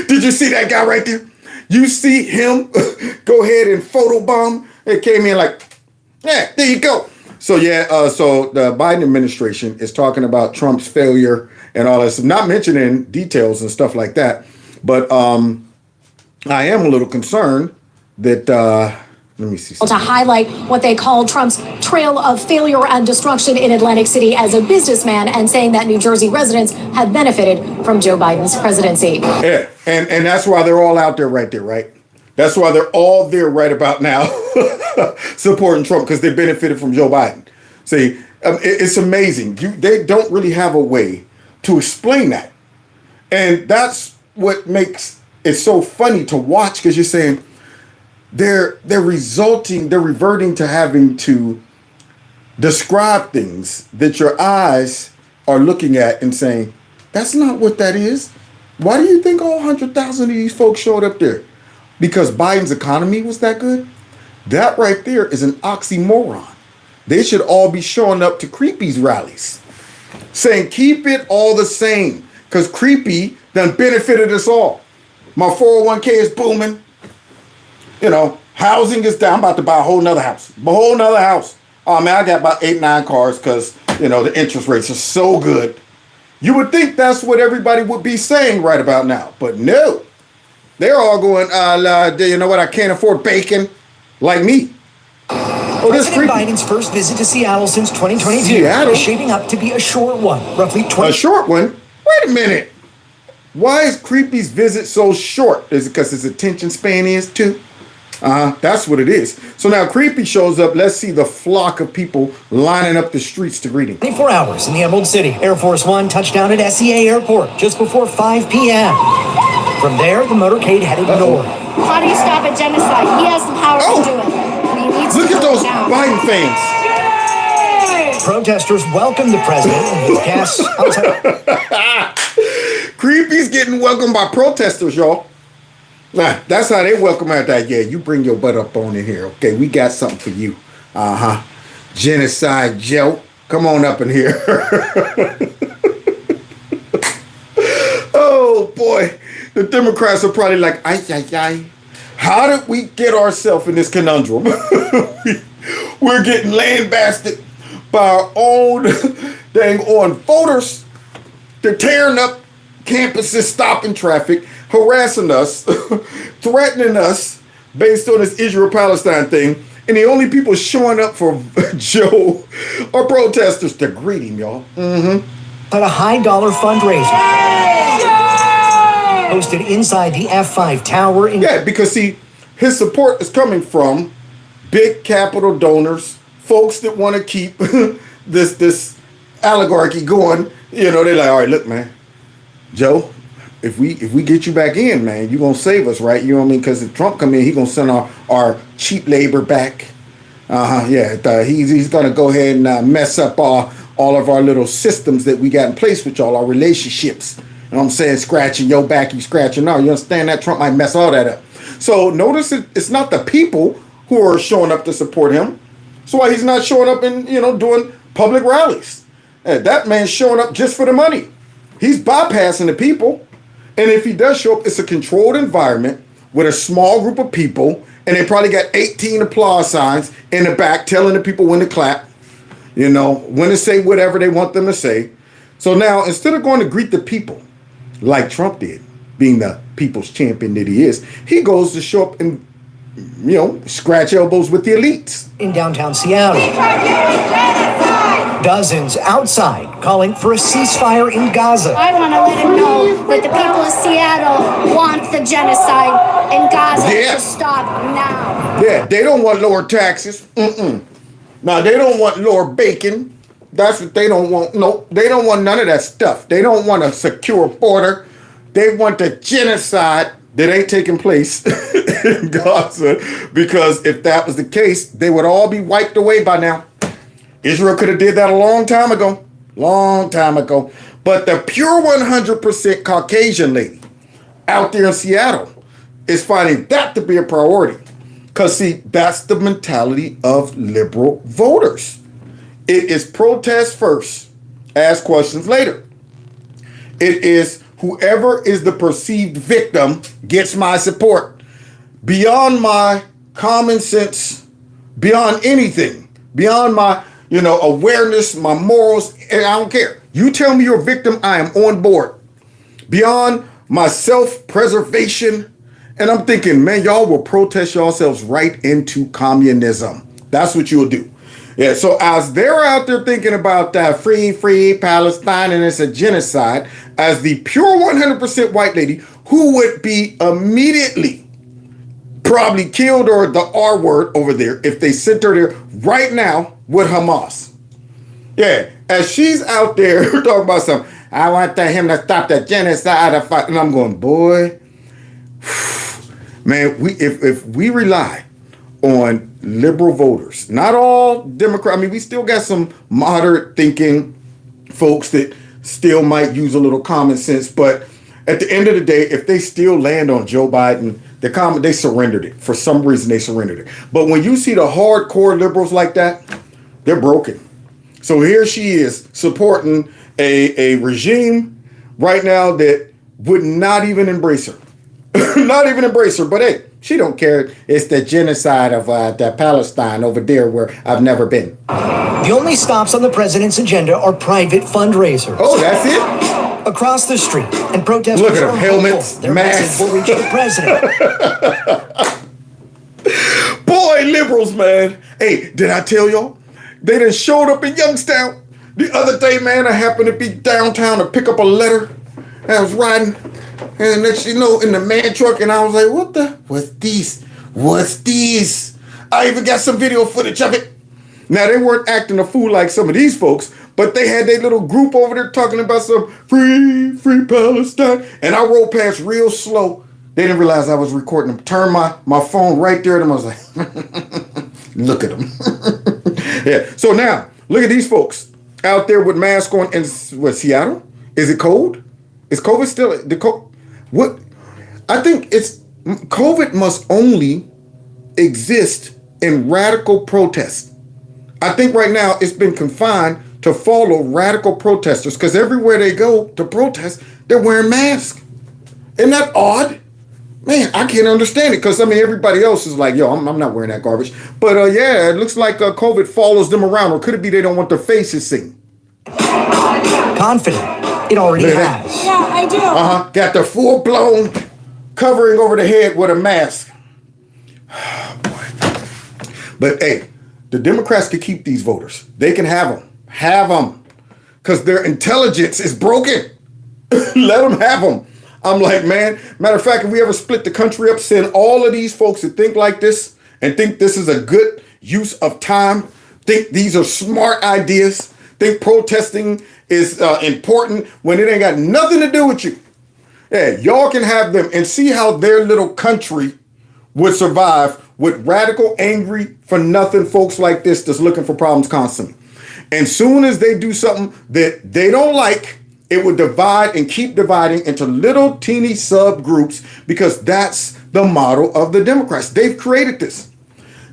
Did you see that guy right there? You see him go ahead and photobomb? It came in like, yeah, there you go. So so the Biden administration is talking about Trump's failure and all this, not mentioning details and stuff like that. But I am a little concerned that, let me see. To highlight what they call Trump's trail of failure and destruction in Atlantic City as a businessman, and saying that New Jersey residents have benefited from Joe Biden's presidency. Yeah, and that's why they're all out there right there, right? That's why they're all there right about now supporting Trump, because they benefited from Joe Biden. See, it's amazing. They don't really have a way to explain that. And that's what makes it so funny to watch, because you're saying, they're reverting to having to describe things that your eyes are looking at and saying, that's not what that is. Why do you think all 100,000 of these folks showed up there? Because Biden's economy was that good? That right there is an oxymoron. They should all be showing up to Creepy's rallies, saying, keep it all the same, because Creepy done benefited us all. My 401k is booming. You know, housing is down. I'm about to buy a whole nother house. Oh, man, I got about 8-9 cars because, you know, the interest rates are so good. You would think that's what everybody would be saying right about now. But no. They're all going, you know what, I can't afford bacon, like me. President Biden's first visit to Seattle since 2022 is shaping up to be a short one, roughly 20. A short one? Wait a minute. Why is Creepy's visit so short? Is it because his attention span is too? That's what it is. So now Creepy shows up. Let's see the flock of people lining up the streets to greet him. 24 hours in the Emerald City. Air Force One touched down at SEA Airport just before 5 p.m. From there, the motorcade headed north. How do you stop a genocide? He has the power to do it. And he needs Look to at do it those now. Biden fans. Protesters welcomed the president and his guests outside. Creepy's getting welcomed by protesters, y'all. Nah, that's how they welcome out that. Yeah, you bring your butt up on in here. Okay, we got something for you. Genocide Joe. Come on up in here. Oh, boy. The Democrats are probably like, ay. How did we get ourselves in this conundrum? We're getting lambasted by our own dang on voters. They're tearing up campuses, stopping traffic, harassing us, threatening us based on this Israel-Palestine thing. And the only people showing up for Joe are protesters to greet him, y'all. At a high-dollar fundraiser hosted inside the F5 tower. Yeah, because see, his support is coming from big capital donors, folks that want to keep this oligarchy going. You know, they're like, all right, look, man, Joe, if we get you back in, man, you're going to save us, right? You know what I mean? Because if Trump come in, he's going to send our cheap labor back. He's going to go ahead and mess up all of our little systems that we got in place with y'all, our relationships. You know what I'm saying? Scratching your back, you scratching ours. You understand that? Trump might mess all that up. So notice it's not the people who are showing up to support him. That's why he's not showing up and, doing public rallies. That man's showing up just for the money. He's bypassing the people. And if he does show up, it's a controlled environment with a small group of people, And they probably got 18 applause signs in the back telling the people when to clap, you know, when to say whatever they want them to say. So now, instead of going to greet the people like Trump did, being the people's champion that he is, he goes to show up and, you know, scratch elbows with the elites. In downtown Seattle, dozens outside calling for a ceasefire in Gaza. I want to let him know that the people of Seattle want the genocide in Gaza to stop now. Yeah, they don't want lower taxes. Now, they don't want lower bacon. That's what they don't want. No, they don't want none of that stuff. They don't want a secure border. They want the genocide that ain't taking place in Gaza, because if that was the case, they would all be wiped away by now. Israel could have did that a long time ago. But the pure 100% Caucasian lady out there in Seattle is finding that to be a priority. Because, see, that's the mentality of liberal voters. It is protest first, ask questions later. It is whoever is the perceived victim gets my support. Beyond my common sense, beyond anything, beyond my, you know, awareness, my morals, and I don't care. You tell me you're a victim, I am on board. Beyond my self-preservation, and I'm thinking, man, y'all will protest yourselves right into communism. That's what you'll do. Yeah, so as they're out there thinking about that free Palestine and it's a genocide, as the pure 100% white lady who would be immediately probably killed, or the R word over there, if they sent her there right now with Hamas. Yeah, as she's out there talking about something, I want him to stop the genocide. And I'm going, boy, man, if we rely on liberal voters, not all Democrats. I mean, we still got some moderate thinking folks that still might use a little common sense. But at the end of the day, if they still land on Joe Biden, they surrendered it. For some reason, they surrendered it. But when you see the hardcore liberals like that, they're broken. So here she is supporting a regime right now that would not even embrace her. Not even embrace her. But hey, she don't care. It's the genocide of the Palestine over there where I've never been. The only stops on the president's agenda are private fundraisers. Oh, that's it? Across the street, and protesters look at them, helmets, their masks. message will reach the president. Boy, liberals, man. Hey, did I tell y'all? They done showed up in Youngstown. The other day, man, I happened to be downtown to pick up a letter. And I was riding, and next thing you know, in the man truck, and I was like, what's these? I even got some video footage of it. Now, they weren't acting a fool like some of these folks, but they had their little group over there talking about some free Palestine. And I rolled past real slow. They didn't realize I was recording them. Turned my phone right there at them. I was like, look at them. Yeah. So now, look at these folks out there with masks on in Seattle. Is it cold? Is COVID still what? I think COVID must only exist in radical protest. I think right now it's been confined to follow radical protesters, because everywhere they go to protest, they're wearing masks. Isn't that odd? Man, I can't understand it, because, I mean, everybody else is like, yo, I'm not wearing that garbage. But, yeah, it looks like COVID follows them around. Or could it be they don't want their faces seen? Confident. It already has. Yeah, I do. Got the full-blown covering over the head with a mask. Oh, boy. But, hey, the Democrats can keep these voters. They can have them. Have them. Because their intelligence is broken. Let them have them. I'm like, man, matter of fact, if we ever split the country up, send all of these folks that think like this and think this is a good use of time, think these are smart ideas, think protesting is important when it ain't got nothing to do with you. Yeah, y'all can have them and see how their little country would survive with radical, angry, for nothing folks like this that's looking for problems constantly. And soon as they do something that they don't like, it would divide and keep dividing into little teeny subgroups, because that's the model of the Democrats. They've created this.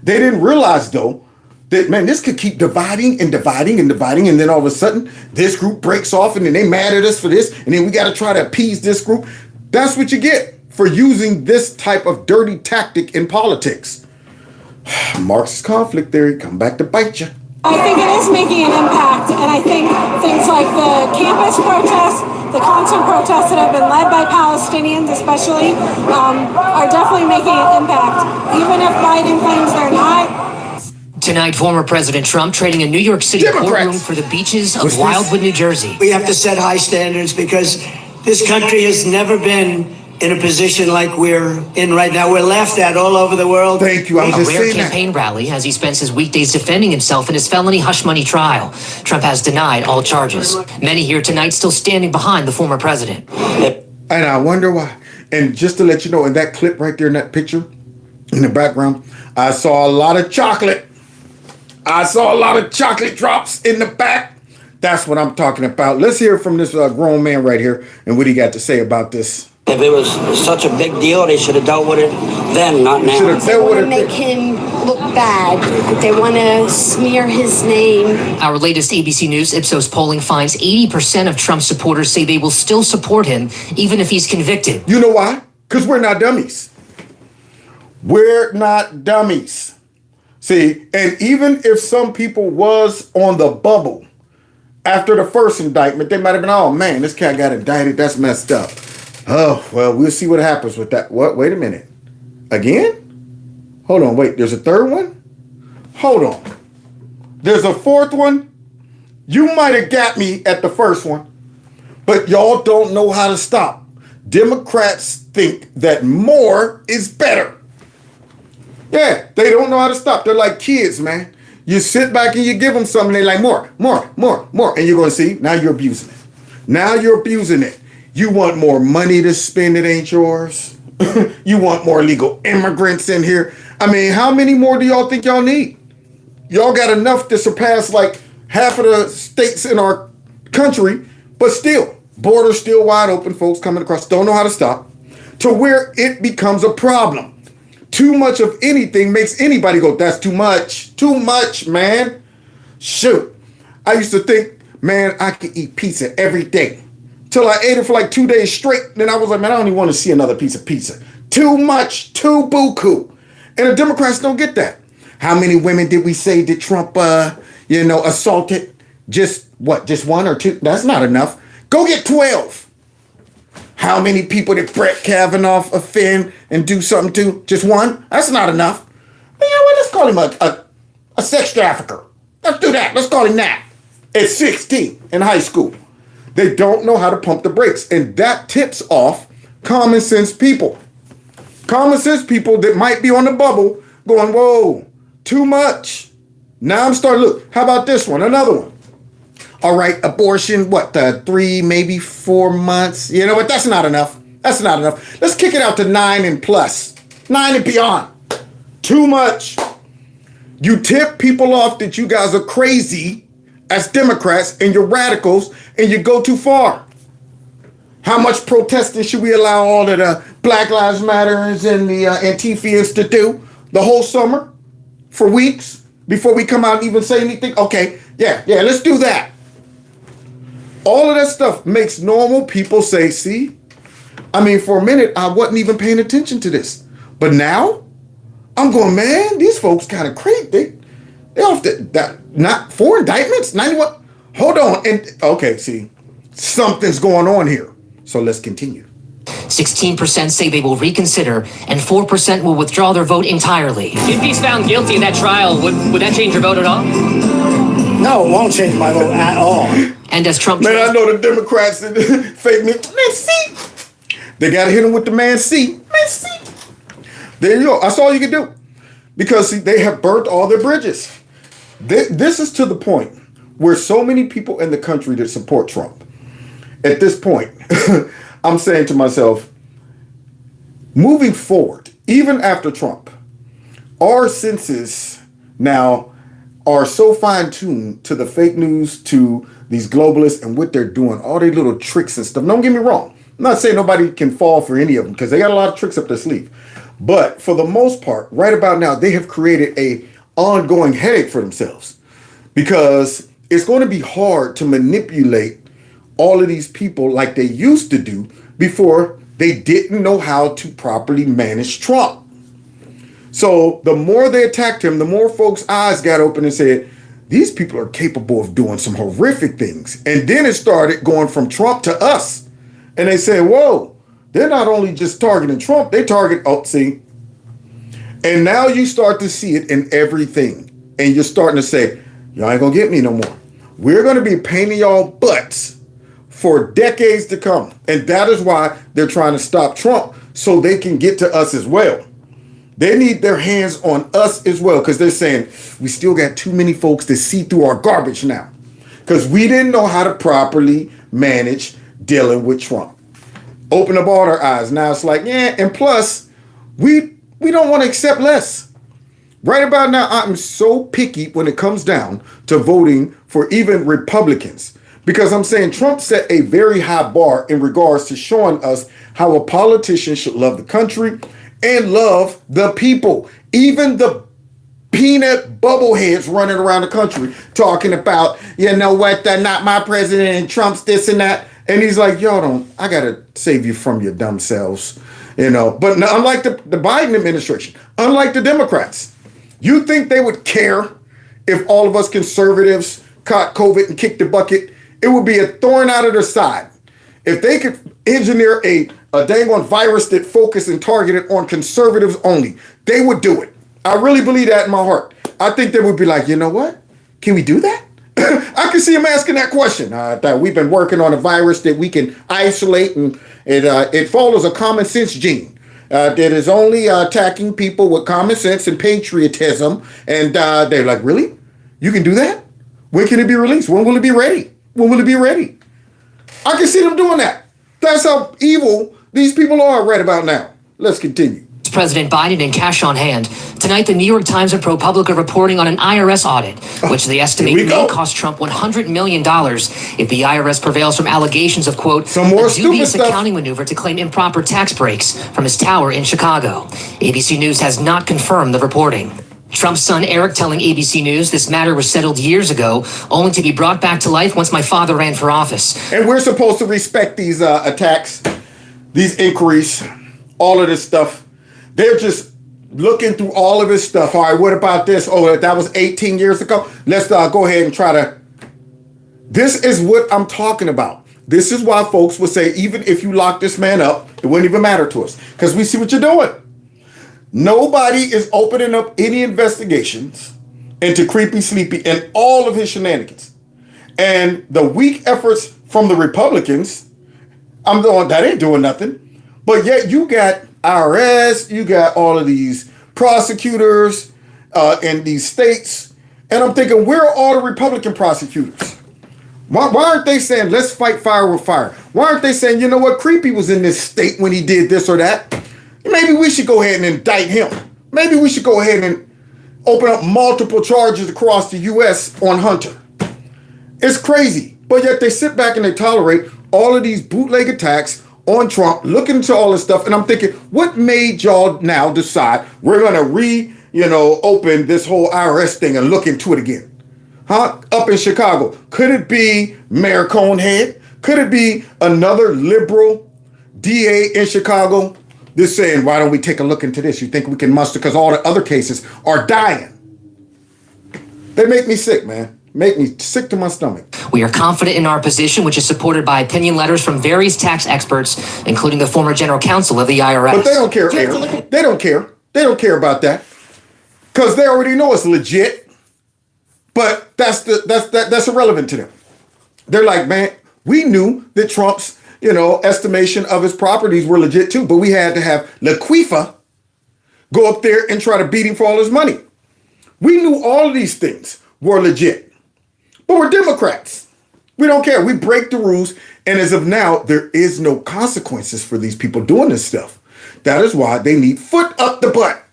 They didn't realize, though, that, man, this could keep dividing and dividing and dividing. And then all of a sudden, this group breaks off and then they mad at us for this. And then we got to try to appease this group. That's what you get for using this type of dirty tactic in politics. Marxist conflict theory, come back to bite you. I think it is making an impact, and I think things like the campus protests, the constant protests that have been led by Palestinians especially, are definitely making an impact, even if Biden claims they're not. Tonight, former President Trump trading a New York City courtroom for the beaches of Wildwood, New Jersey. We have to set high standards because this country has never been in a position like we're in right now. We're laughed at all over the world. Thank you. I was A just rare saying campaign rally as he spends his weekdays defending himself in his felony hush money trial. Trump has denied all charges. Many here tonight still standing behind the former president. And I wonder why. And just to let you know, in that clip right there in that picture, in the background, I saw a lot of chocolate. I saw a lot of chocolate drops in the back. That's what I'm talking about. Let's hear from this grown man right here and what he got to say about this. If it was such a big deal, they should have dealt with it then, not now. They want to make him look bad. They want to smear his name. Our latest ABC News Ipsos polling finds 80% of Trump supporters say they will still support him even if he's convicted. You know why? Because we're not dummies. We're not dummies. See, and even if some people was on the bubble after the first indictment, they might have been, oh man, this cat got indicted. That's messed up. Oh, well, we'll see what happens with that. What? Wait a minute. Again? Hold on. Wait, there's a third one? Hold on. There's a fourth one? You might have got me at the first one, but y'all don't know how to stop. Democrats think that more is better. Yeah, they don't know how to stop. They're like kids, man. You sit back and you give them something, they're like, more. And you're going to see, now you're abusing it. Now you're abusing it. You want more money to spend, it ain't yours. You want more illegal immigrants in here. I mean, how many more do y'all think y'all need? Y'all got enough to surpass like half of the states in our country, but still, borders still wide open, folks coming across, don't know how to stop, to where it becomes a problem. Too much of anything makes anybody go, that's too much. Too much, man. Shoot. I used to think, man, I could eat pizza every day. Till I ate it for like 2 days straight. Then I was like, man, I don't even want to see another piece of pizza. Too much, too buku. And the Democrats don't get that. How many women did we say did Trump, assaulted? Just one or two? That's not enough. Go get 12. How many people did Brett Kavanaugh offend and do something to? Just one? That's not enough. You know what? Let's call him a sex trafficker. Let's do that. Let's call him that. At 16 in high school. They don't know how to pump the brakes. And that tips off common sense people. Common sense people that might be on the bubble going, whoa, too much. Now I'm starting to look. How about this one? Another one. All right, abortion, 3, maybe 4 months? You know what? That's not enough. That's not enough. Let's kick it out to 9 and plus. 9 and beyond. Too much. You tip people off that you guys are crazy as Democrats and you're radicals and you go too far. How much protesting should we allow all of the Black Lives Matters and the Antifa to do? The whole summer? For weeks? Before we come out and even say anything? Okay, yeah, let's do that. All of that stuff makes normal people say, see? I mean, for a minute, I wasn't even paying attention to this. But now, I'm going, man, these folks kind of crazy. They off not 4 indictments? 91? Hold on. And okay, see, something's going on here. So let's continue. 16% say they will reconsider, and 4% will withdraw their vote entirely. If he's found guilty in that trial, would that change your vote at all? No, it won't change my vote at all. And as Trump... Man, I know the Democrats and fake me. Man, see? They got to hit him with the man, see? Man, see? There you go. That's all you can do. Because, see, they have burnt all their bridges. This is to the point where so many people in the country that support Trump, at this point, I'm saying to myself, moving forward, even after Trump, our senses now are so fine-tuned to the fake news, to these globalists and what they're doing, all their little tricks and stuff. Don't get me wrong. I'm not saying nobody can fall for any of them because they got a lot of tricks up their sleeve. But for the most part, right about now, they have created a ongoing headache for themselves because it's going to be hard to manipulate all of these people like they used to do before They didn't know how to properly manage Trump. So the more they attacked him, the more folks' eyes got open and said, these people are capable of doing some horrific things. And then it started going from Trump to us. And they said, whoa, they're not only just targeting Trump, they target, see. And now you start to see it in everything. And you're starting to say, y'all ain't gonna get me no more. We're gonna be paining y'all butts for decades to come. And that is why they're trying to stop Trump, so they can get to us as well. They need their hands on us as well, because they're saying we still got too many folks that see through our garbage now, because we didn't know how to properly manage dealing with Trump. Open up all our eyes. Now it's like, yeah, and plus, we don't want to accept less. Right about now, I'm so picky when it comes down to voting for even Republicans, because I'm saying Trump set a very high bar in regards to showing us how a politician should love the country and love the people. Even the peanut bubbleheads running around the country talking about, you know what, not my president and Trump's this and that. And he's like, y'all I gotta save you from your dumb selves, you know. But no, unlike the Biden administration, unlike the Democrats, you think they would care if all of us conservatives caught COVID and kicked the bucket? It would be a thorn out of their side. If they could engineer a dang on virus that focused and targeted on conservatives only, they would do it. I really believe that in my heart. I think they would be like, you know what? Can we do that? I can see them asking that question. That we've been working on a virus that we can isolate, and it follows a common sense gene that is only attacking people with common sense and patriotism. And they're like, really? You can do that? When can it be released? When will it be ready? When will it be ready? I can see them doing that. That's how evil these people are right about now. Let's continue. President Biden in cash on hand. Tonight, the New York Times and ProPublica reporting on an IRS audit, which they estimate may cost Trump $100 million if the IRS prevails from allegations of, quote, some more a dubious accounting maneuver to claim improper tax breaks from his tower in Chicago. ABC News has not confirmed the reporting. Trump's son Eric telling ABC News this matter was settled years ago, only to be brought back to life once my father ran for office. And we're supposed to respect these attacks, these inquiries, all of this stuff. They're just looking through all of his stuff. All right, what about this? Oh, that was 18 years ago. Let's go ahead and try to. This is what I'm talking about. This is why folks would say, even if you lock this man up, it wouldn't even matter to us, because we see what you're doing. Nobody is opening up any investigations into Creepy Sleepy and all of his shenanigans. And the weak efforts from the Republicans, I'm going, that ain't doing nothing. But yet you got IRS, you got all of these prosecutors in these states. And I'm thinking, where are all the Republican prosecutors? Why aren't they saying, let's fight fire with fire? Why aren't they saying, you know what, Creepy was in this state when he did this or that? Maybe we should go ahead and indict him. Maybe we should go ahead and open up multiple charges across the U.S. on Hunter. It's crazy. But yet they sit back and they tolerate all of these bootleg attacks on Trump, looking into all this stuff. And I'm thinking, what made y'all now decide we're going to open this whole IRS thing and look into it again? Huh? Up in Chicago. Could it be Mayor Conehead? Could it be another liberal DA in Chicago? They're saying, why don't we take a look into this? You think we can muster, because all the other cases are dying. They make me sick, man. Make me sick to my stomach. We are confident in our position, which is supported by opinion letters from various tax experts, including the former general counsel of the IRS. But they don't care, Aaron. They don't care. They don't care about that, because they already know it's legit. But that's irrelevant to them. They're like, man, we knew that Trump's estimation of his properties were legit too, but we had to have Laquifa go up there and try to beat him for all his money. We knew all of these things were legit, but we're Democrats. We don't care. We break the rules, and as of now, there is no consequences for these people doing this stuff. That is why they need foot up the butt.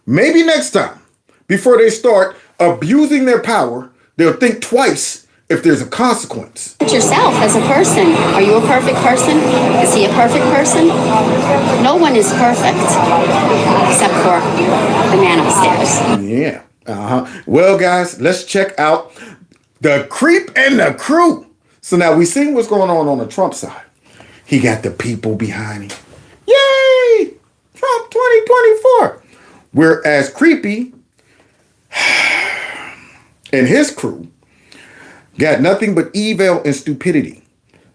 Maybe next time, before they start abusing their power, they'll think twice if there's a consequence. Yourself as a person. Are you a perfect person? Is he a perfect person? No one is perfect except for the man upstairs. Yeah. Well, guys, let's check out the creep and the crew. So now we've seen what's going on the Trump side. He got the people behind him. Yay! Trump 2024. Whereas Creepy and his crew got nothing but evil and stupidity.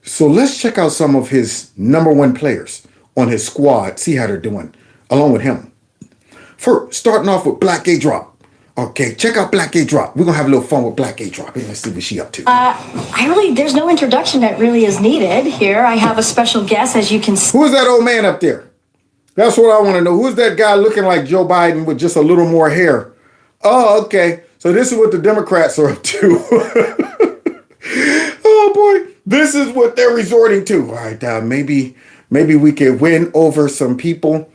So let's check out some of his number one players on his squad, see how they're doing, along with him. First, starting off with Black Gay Drop. Okay, check out Black Gay Drop. We're going to have a little fun with Black Gay Drop. Let's see what she up to. There's no introduction that really is needed here. I have a special guest, as you can see. Who's that old man up there? That's what I want to know. Who's that guy looking like Joe Biden with just a little more hair? Oh, okay. So this is what the Democrats are up to. Oh, boy. This is what they're resorting to. All right, maybe we can win over some people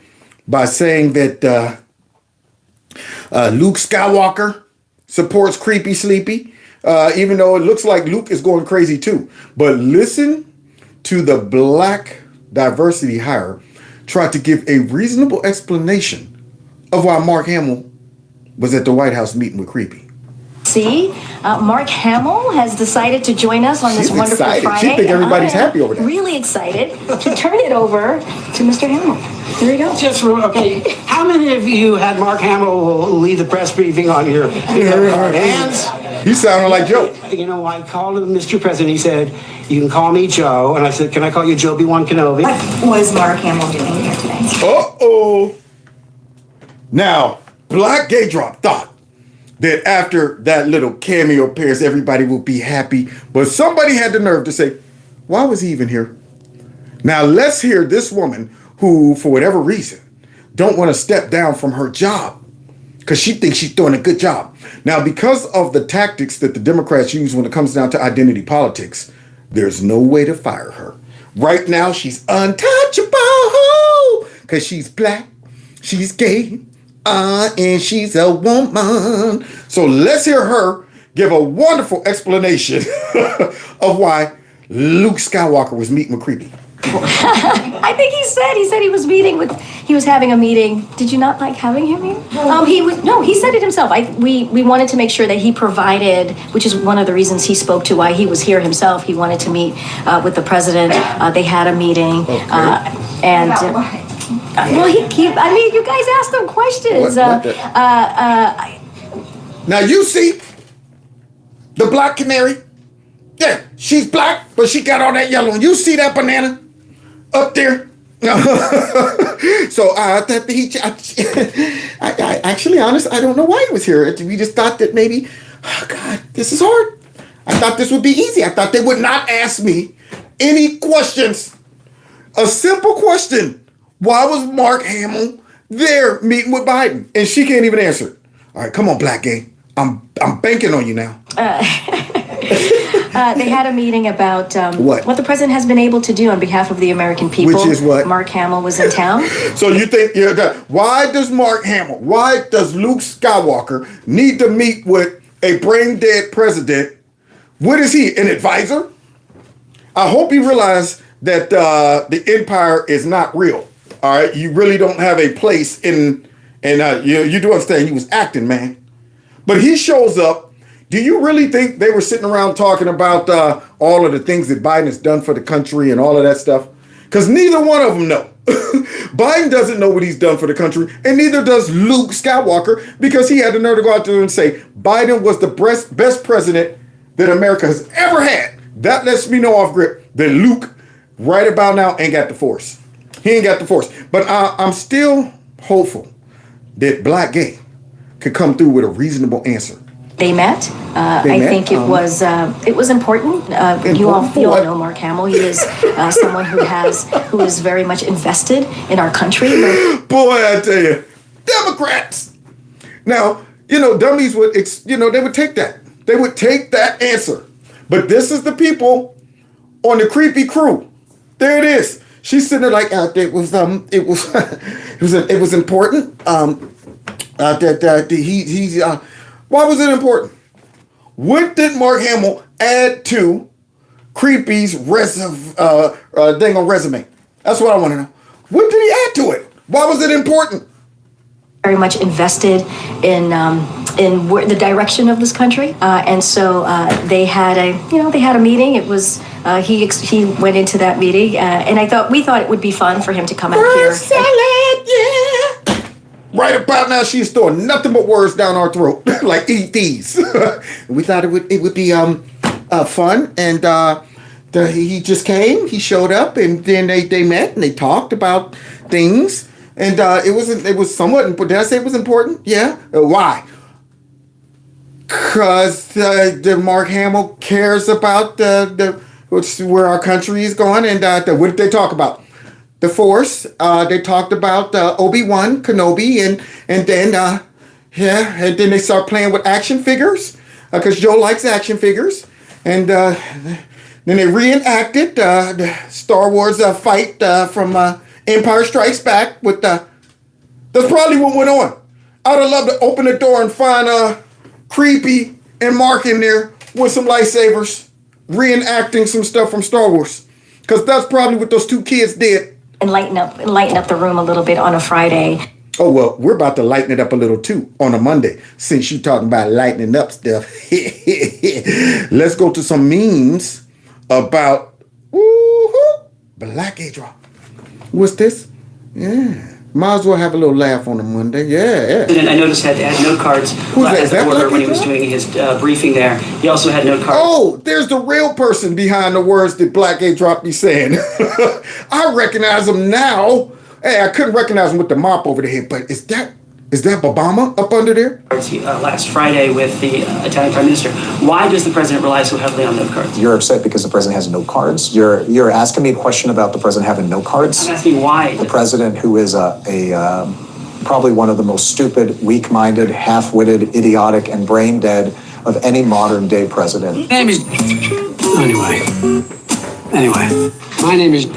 by saying that Luke Skywalker supports Creepy Sleepy, even though it looks like Luke is going crazy too. But listen to the black diversity hire try to give a reasonable explanation of why Mark Hamill was at the White House meeting with Creepy. Mark Hamill has decided to join us on this wonderful Friday. She thinks everybody's happy over there. Really excited to turn it over to Mr. Hamill. Here we go. Okay, how many of you had Mark Hamill lead the press briefing on your hands? You sounded like Joe. You know, I called him Mr. President. He said, "You can call me Joe." And I said, "Can I call you Joe B1 Kenobi?" What was Mark Hamill doing here today? Uh-oh. Now, Black Gay Drop thought that after that little cameo appearance, everybody will be happy. But somebody had the nerve to say, why was he even here? Now, let's hear this woman who, for whatever reason, don't want to step down from her job because she thinks she's doing a good job. Now, because of the tactics that the Democrats use when it comes down to identity politics, there's no way to fire her. Right now, she's untouchable because she's black, she's gay, and she's a woman. So let's hear her give a wonderful explanation of why Luke Skywalker was meeting with Creepy. I think he said he was having a meeting. Did you not like having him here? He said it himself. We wanted to make sure that he provided, which is one of the reasons he spoke to why he was here himself. He wanted to meet with the president. They had a meeting, you guys asked him questions. Now you see the black canary. Yeah, she's black, but she got all that yellow. And you see that banana up there? So actually, honest, I don't know why he was here. We just thought that maybe, oh God, this is hard. I thought this would be easy. I thought they would not ask me any questions. A simple question. Why was Mark Hamill there meeting with Biden? And she can't even answer it. All right, come on, Black Gay. I'm banking on you now. They had a meeting about what the president has been able to do on behalf of the American people. Which is what? Mark Hamill was in town. So you think, why does Luke Skywalker need to meet with a brain dead president? What is he, an advisor? I hope you realize that the empire is not real. All right, you really don't have a place you do understand he was acting, man. But he shows up. Do you really think they were sitting around talking about all of the things that Biden has done for the country and all of that stuff? Because neither one of them know. Biden doesn't know what he's done for the country, and neither does Luke Skywalker, because he had the nerve to go out there and say Biden was the best president that America has ever had. That lets me know off grip that Luke, right about now, ain't got the force. He ain't got the force. But I'm still hopeful that Black Gay could come through with a reasonable answer. They met. I think it was important. You all know Mark Hamill. He is someone who is very much invested in our country. Boy, I tell you, Democrats. Now, dummies would, they would take that. They would take that answer. But this is the people on the Creepy crew. There it is. She's sitting there like, it was important. Why was it important? What did Mark Hamill add to Creepy's resume? That's what I want to know. What did he add to it? Why was it important? Very much invested in the direction of this country. And so they had a meeting. It was he went into that meeting, and we thought it would be fun for him to come out here. Salad, yeah. Right about now, she's throwing nothing but words down our throat, like eat these. We thought it would be fun, and he just came. He showed up, and then they met and they talked about things, and it was somewhat important. Did I say it was important? Yeah. Why? Because the Mark Hamill cares about where our country is going, and what did they talk about? The Force. They talked about Obi-Wan Kenobi, and then they start playing with action figures because Joe likes action figures, and then they reenacted the Star Wars fight from Empire Strikes Back with that's probably what went on. I'd have loved to open the door and find Creepy and Mark in there with some lightsabers, reenacting some stuff from Star Wars, because that's probably what those two kids did. And lighten up the room a little bit on a Friday. Oh, well, we're about to lighten it up a little too on a Monday, since you're talking about lightening up stuff. Let's go to some memes about Black drop. What's this? Yeah. Might as well have a little laugh on a Monday. Yeah. And I noticed had note cards at the border when he was doing his briefing there. He also had note cards. Oh, there's the real person behind the words that Black drop be saying. I recognize him now. Hey, I couldn't recognize him with the mop over the head, but is that Obama up under there? Last Friday with the Italian Prime Minister. Why does the president rely so heavily on note cards? You're upset because the president has note cards? You're asking me a question about the president having note cards? I'm asking why. The president, who is probably one of the most stupid, weak-minded, half-witted, idiotic, and brain-dead of any modern-day president. My name is... Anyway. My name is...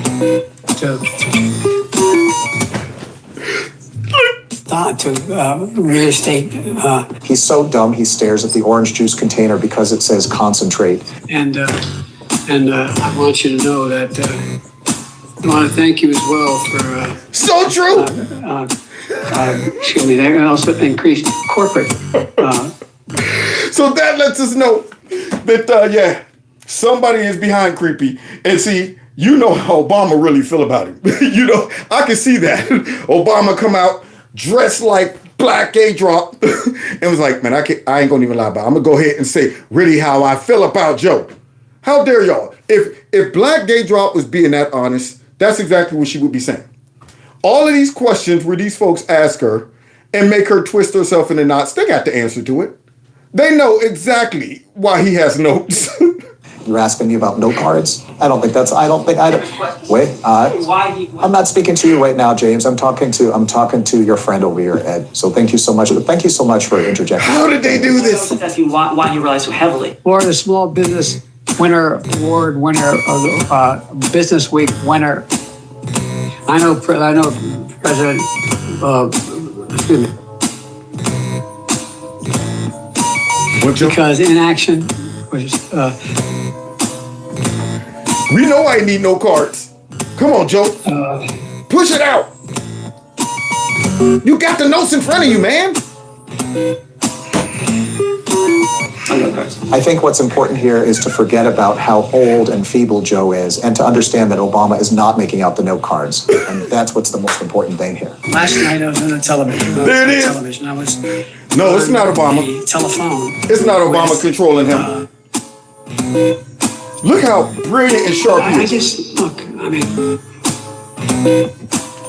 to real estate. He's so dumb he stares at the orange juice container because it says concentrate. And I want you to know that I want to thank you as well for so true. Excuse me. They also increased corporate. So that lets us know that somebody is behind Creepy, and see. You know how Obama really feel about him. I can see that. Obama come out dressed like Black drop and was like, man, I ain't gonna even lie about it. I'm gonna go ahead and say really how I feel about Joe. How dare y'all? If Black drop was being that honest, that's exactly what she would be saying. All of these questions where these folks ask her and make her twist herself in the knots, they got the answer to it. They know exactly why he has notes. You're asking me about note cards? I'm not speaking to you right now, James. I'm talking to your friend over here, Ed. So thank you so much. Thank you so much for interjecting. How did they do this? I'm asking why he relies so heavily. Or the Small Business Award winner, or the Business Week winner. I know President. Excuse me. Because inaction was. We know I need no cards. Come on, Joe. Push it out. You got the notes in front of you, man. I think what's important here is to forget about how old and feeble Joe is and to understand that Obama is not making out the note cards. And that's what's the most important thing here. Last night I was on the television. There it is. No, it's not Obama. The telephone. It's not Obama controlling him. Look how brilliant and sharp he is.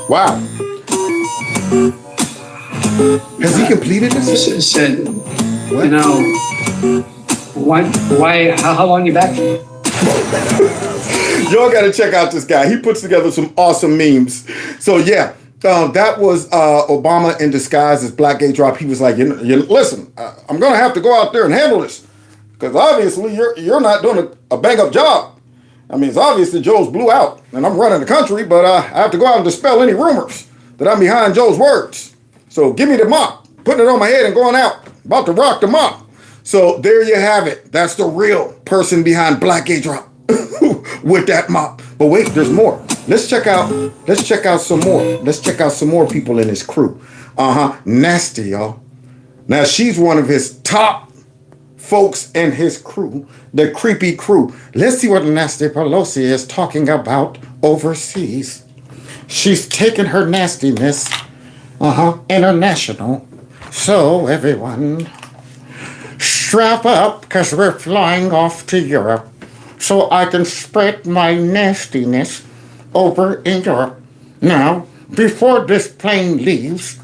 Wow. Has he completed this? Said, why, how long you back? Y'all got to check out this guy. He puts together some awesome memes. So yeah, that was Obama in disguise as Black drop. He was like, listen, I'm going to have to go out there and handle this. Because obviously you're not doing a bang-up job. I mean, it's obvious that Joe's blew out, and I'm running the country, but I have to go out and dispel any rumors that I'm behind Joe's words. So give me the mop, putting it on my head and going out, about to rock the mop. So there you have it. That's the real person behind Black drop with that mop. But wait, there's more. Let's check out some more. Let's check out some more people in his crew. Nasty, y'all. Now, she's one of his top folks in his crew, the creepy crew. Let's see what Nasty Pelosi is talking about overseas. She's taken her nastiness, international. So, everyone, strap up, because we're flying off to Europe so I can spread my nastiness over in Europe. Now, before this plane leaves,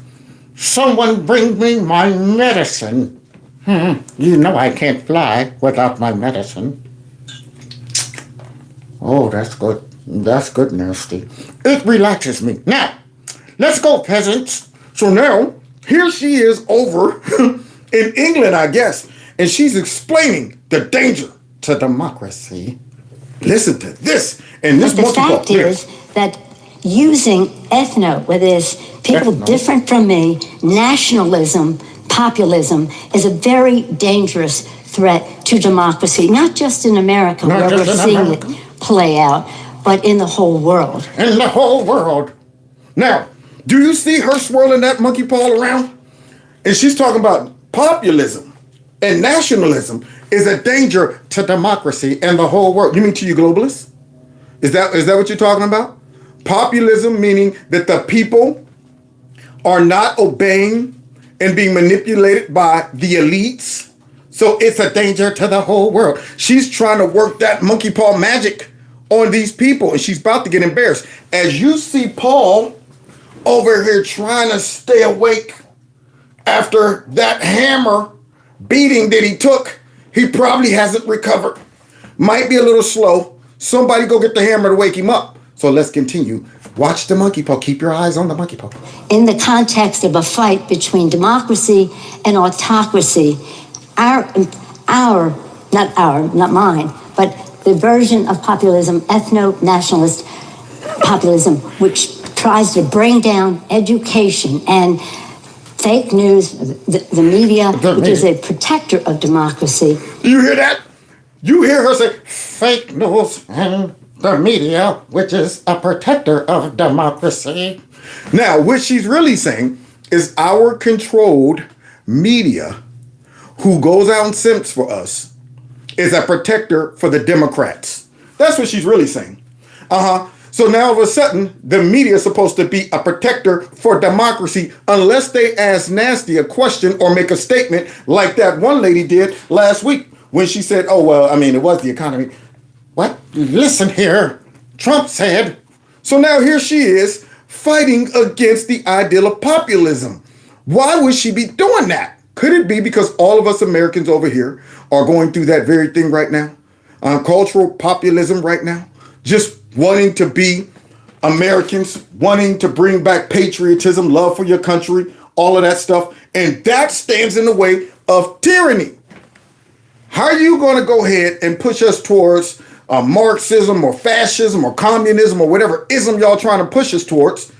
someone bring me my medicine. You know I can't fly without my medicine. Oh, that's good. That's good, Nasty. It relaxes me. Now, let's go, peasants. So now, here she is over in England, I guess, and she's explaining the danger to democracy. Listen to this. And this but the fact is that using where there's people different from me, nationalism, populism is a very dangerous threat to democracy, not just in America, where we're seeing it play out, but in the whole world. In the whole world. Now, do you see her swirling that monkey paw around? And she's talking about populism and nationalism is a danger to democracy and the whole world. You mean to you globalists? Is that what you're talking about? Populism meaning that the people are not obeying and being manipulated by the elites. So it's a danger to the whole world. She's trying to work that monkey paw magic on these people, and she's about to get embarrassed. As you see Paul over here trying to stay awake after that hammer beating that he took, he probably hasn't recovered. Might be a little slow. Somebody go get the hammer to wake him up. So let's continue. Watch the monkey paw. Keep your eyes on the monkey paw. In the context of a fight between democracy and autocracy, not mine, but the version of populism, ethno-nationalist populism, which tries to bring down education and fake news, the media, which is a protector of democracy. You hear that? You hear her say, fake news and the media, which is a protector of democracy. Now, what she's really saying is our controlled media, who goes out and simps for us, is a protector for the Democrats. That's what she's really saying. So now all of a sudden, the media is supposed to be a protector for democracy unless they ask Nasty a question or make a statement like that one lady did last week when she said, oh, well, I mean, it was the economy. What? Listen here. Trump said. So now here she is fighting against the ideal of populism. Why would she be doing that? Could it be because all of us Americans over here are going through that very thing right now? Cultural populism right now? Just wanting to be Americans, wanting to bring back patriotism, love for your country, all of that stuff. And that stands in the way of tyranny. How are you going to go ahead and push us towards Marxism or fascism or communism or whatever ism y'all trying to push us towards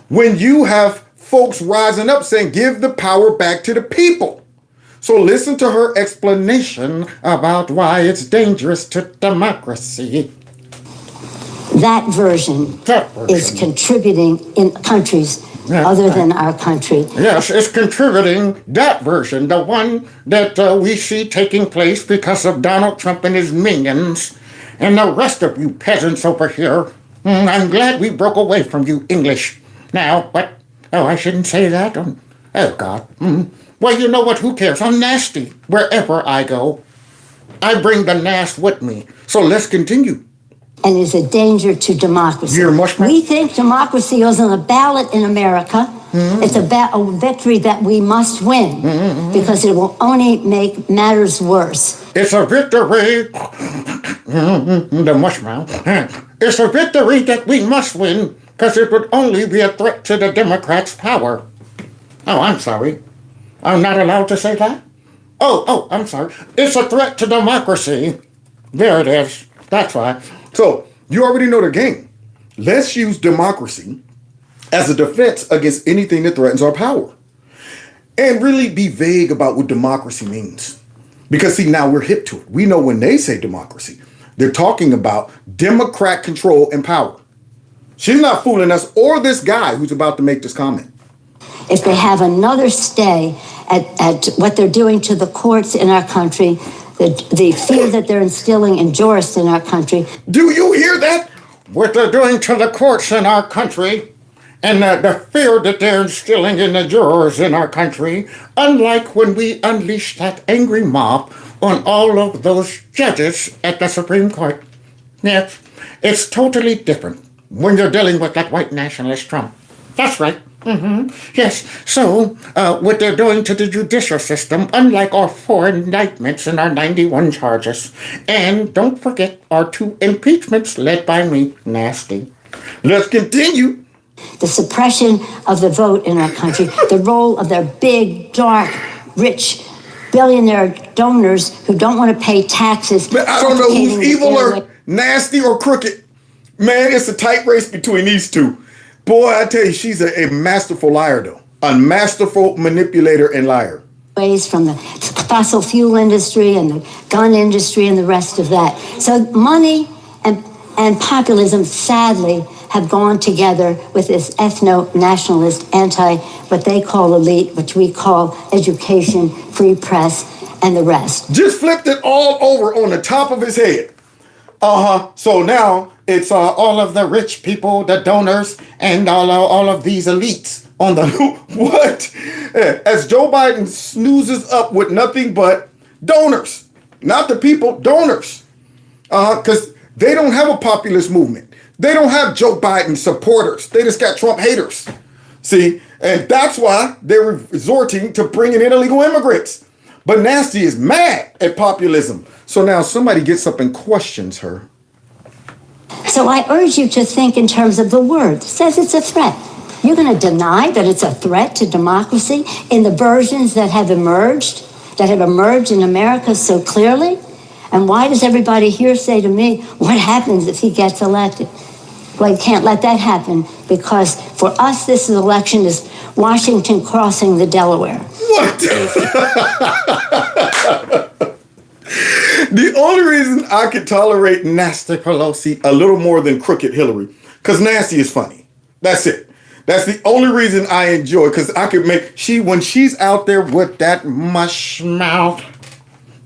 when you have folks rising up saying, give the power back to the people? So listen to her explanation about why it's dangerous to democracy. That version is contributing in countries other than our country. Yes, it's contributing, that version, the one that we see taking place because of Donald Trump and his minions and the rest of you peasants over here. I'm glad we broke away from you English. Now, what? Oh, I shouldn't say that. Oh, God. Well, you know what? Who cares? I'm nasty wherever I go. I bring the nast with me. So let's continue. And is a danger to democracy. We think democracy is on the ballot in America. It's a victory that we must win because it will only make matters worse. It's a victory. The mushmouth. It's a victory that we must win because it would only be a threat to the Democrats' power. Oh, I'm sorry. I'm not allowed to say that? Oh, I'm sorry. It's a threat to democracy. There it is. That's why. So, you already know the game. Let's use democracy as a defense against anything that threatens our power. And really be vague about what democracy means. Because, see, now we're hip to it. We know when they say democracy, they're talking about Democrat control and power. She's not fooling us or this guy who's about to make this comment. if they have another stay at what they're doing to the courts in our country, the fear that they're instilling in jurists in our country. Do you hear that? What they're doing to the courts in our country, and the fear that they're instilling in the jurors in our country, unlike when we unleashed that angry mob on all of those judges at the Supreme Court. Yes, it's totally different when you're dealing with that white nationalist Trump. That's right. Yes, so what they're doing to the judicial system, unlike our 4 indictments and our 91 charges. And don't forget our 2 impeachments led by me. Nasty. Let's continue. The suppression of the vote in our country, the role of their big, dark, rich, billionaire donors who don't want to pay taxes. But I don't know who's evil or nasty or crooked. Man, it's a tight race between these two. Boy, I tell you, she's a masterful liar, though. A masterful manipulator and liar. Ways from the fossil fuel industry and the gun industry and the rest of that. So money and populism, sadly, have gone together with this ethno-nationalist, what they call elite, which we call education, free press, and the rest. Just flipped it all over on the top of his head. So now it's all of the rich people, the donors, and all of these elites on the what? As Joe Biden snoozes up with nothing but donors, not the people, donors, because they don't have a populist movement. They don't have Joe Biden supporters. They just got Trump haters. See, and that's why they're resorting to bringing in illegal immigrants. But Nasty is mad at populism. So now somebody gets up and questions her. So I urge you to think in terms of the word. It says it's a threat. You're going to deny that it's a threat to democracy in the versions that have emerged in America so clearly? And why does everybody here say to me, what happens if he gets elected? Well, you can't let that happen because for us, this election is Washington crossing the Delaware. What? The only reason I could tolerate Nasty Pelosi a little more than crooked Hillary, because Nasty is funny. That's it. That's the only reason I enjoy, because I could make, when she's out there with that mush mouth,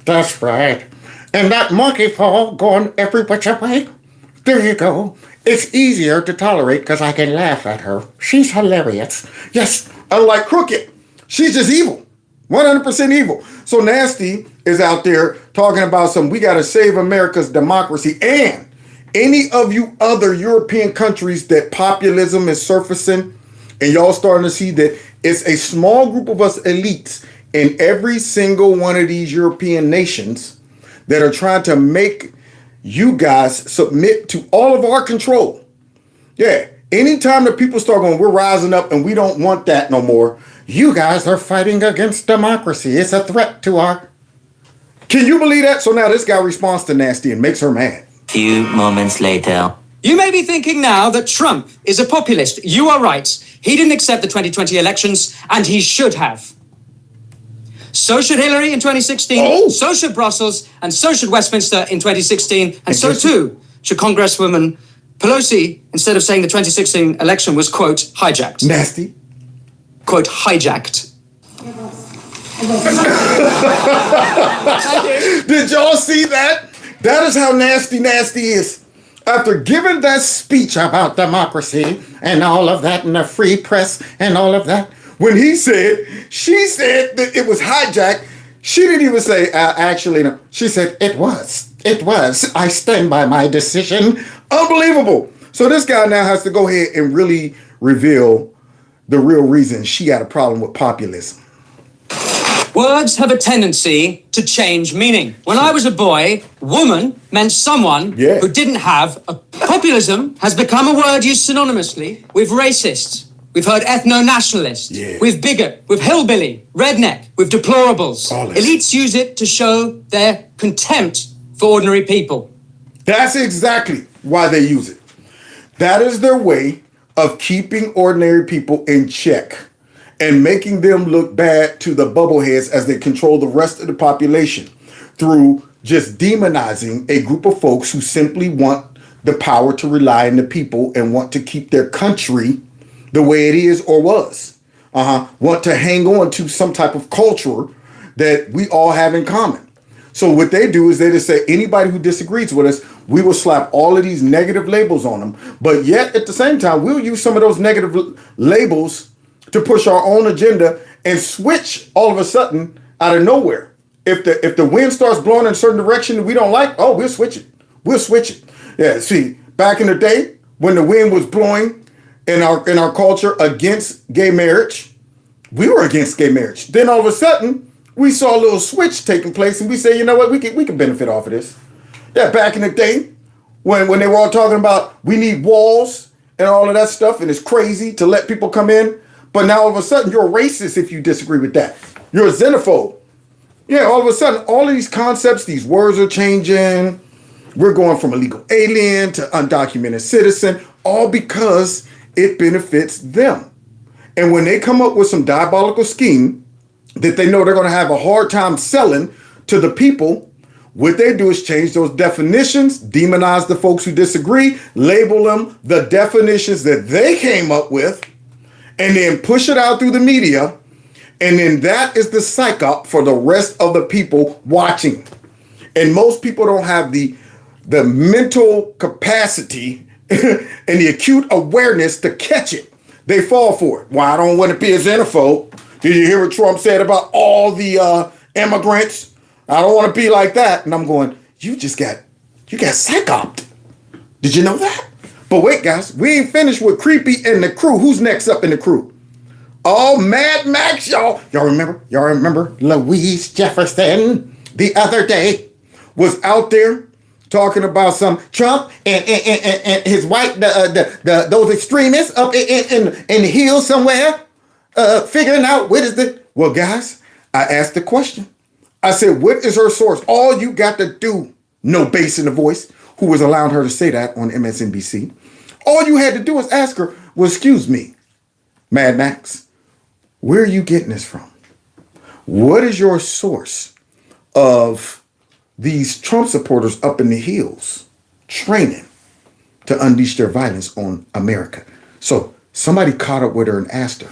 that's right, and that monkey paw going every which way, there you go. It's easier to tolerate because I can laugh at her. She's hilarious. Yes, unlike crooked, she's just evil. 100% evil. So Nasty is out there talking about we got to save America's democracy. And any of you other European countries that populism is surfacing, and y'all starting to see that it's a small group of us elites in every single one of these European nations that are trying to make you guys submit to all of our control. Yeah. Anytime the people start going, we're rising up and we don't want that no more. You guys are fighting against democracy. It's a threat to our... Can you believe that? So now this guy responds to Nasty and makes her mad. Few moments later. You may be thinking now that Trump is a populist. You are right. He didn't accept the 2020 elections, and he should have. So should Hillary in 2016, so should Brussels, and so should Westminster in 2016, and so too should Congresswoman Pelosi, instead of saying the 2016 election was, quote, hijacked. Nasty. Quote, hijacked. Did y'all see that? That is how nasty is. After giving that speech about democracy and all of that and the free press and all of that, when she said that it was hijacked, she didn't even say, actually, no. She said, it was. I stand by my decision. Unbelievable. So this guy now has to go ahead and really reveal the real reason she had a problem with populism. Words have a tendency to change meaning. When I was a boy, woman meant someone who didn't have a... Populism has become a word used synonymously with racist. We've heard ethno-nationalist, with bigot, with hillbilly, redneck, with deplorables. Elites use it to show their contempt for ordinary people. That's exactly why they use it. That is their way of keeping ordinary people in check and making them look bad to the bubbleheads as they control the rest of the population through just demonizing a group of folks who simply want the power to rely on the people and want to keep their country the way it is or was. want to hang on to some type of culture that we all have in common. So what they do is they just say anybody who disagrees with us, we will slap all of these negative labels on them. But yet at the same time, we'll use some of those negative labels to push our own agenda and switch all of a sudden out of nowhere. If the wind starts blowing in a certain direction that we don't like, oh, we'll switch it. We'll switch it. Yeah, see, back in the day when the wind was blowing in our culture against gay marriage, we were against gay marriage. Then all of a sudden, we saw a little switch taking place, and we say, you know what, we can benefit off of this. Yeah, back in the day, when they were all talking about we need walls and all of that stuff, and it's crazy to let people come in, but now all of a sudden you're a racist if you disagree with that. You're a xenophobe. Yeah, all of a sudden, all of these concepts, these words are changing. We're going from illegal alien to undocumented citizen, all because it benefits them. And when they come up with some diabolical scheme that they know they're going to have a hard time selling to the people, what they do is change those definitions, demonize the folks who disagree, label them the definitions that they came up with, and then push it out through the media. And then that is the psyop for the rest of the people watching. And most people don't have the mental capacity and the acute awareness to catch it. They fall for it. Well, I don't want to be a xenophobe. Did you hear what Trump said about all the immigrants? I don't want to be like that. And I'm going, you got psychoped. Did you know that? But wait, guys, we ain't finished with Creepy and the crew. Who's next up in the crew? Oh, Mad Max, y'all. Y'all remember Louise Jefferson the other day was out there talking about some Trump and his white, those extremists up in the hills somewhere, figuring out what is the... Well, guys, I asked the question. I said, what is her source? All you got to do, no bass in the voice, who was allowing her to say that on MSNBC. All you had to do was ask her, well, excuse me, Mad Max, where are you getting this from? What is your source of these Trump supporters up in the hills training to unleash their violence on America? So somebody caught up with her and asked her.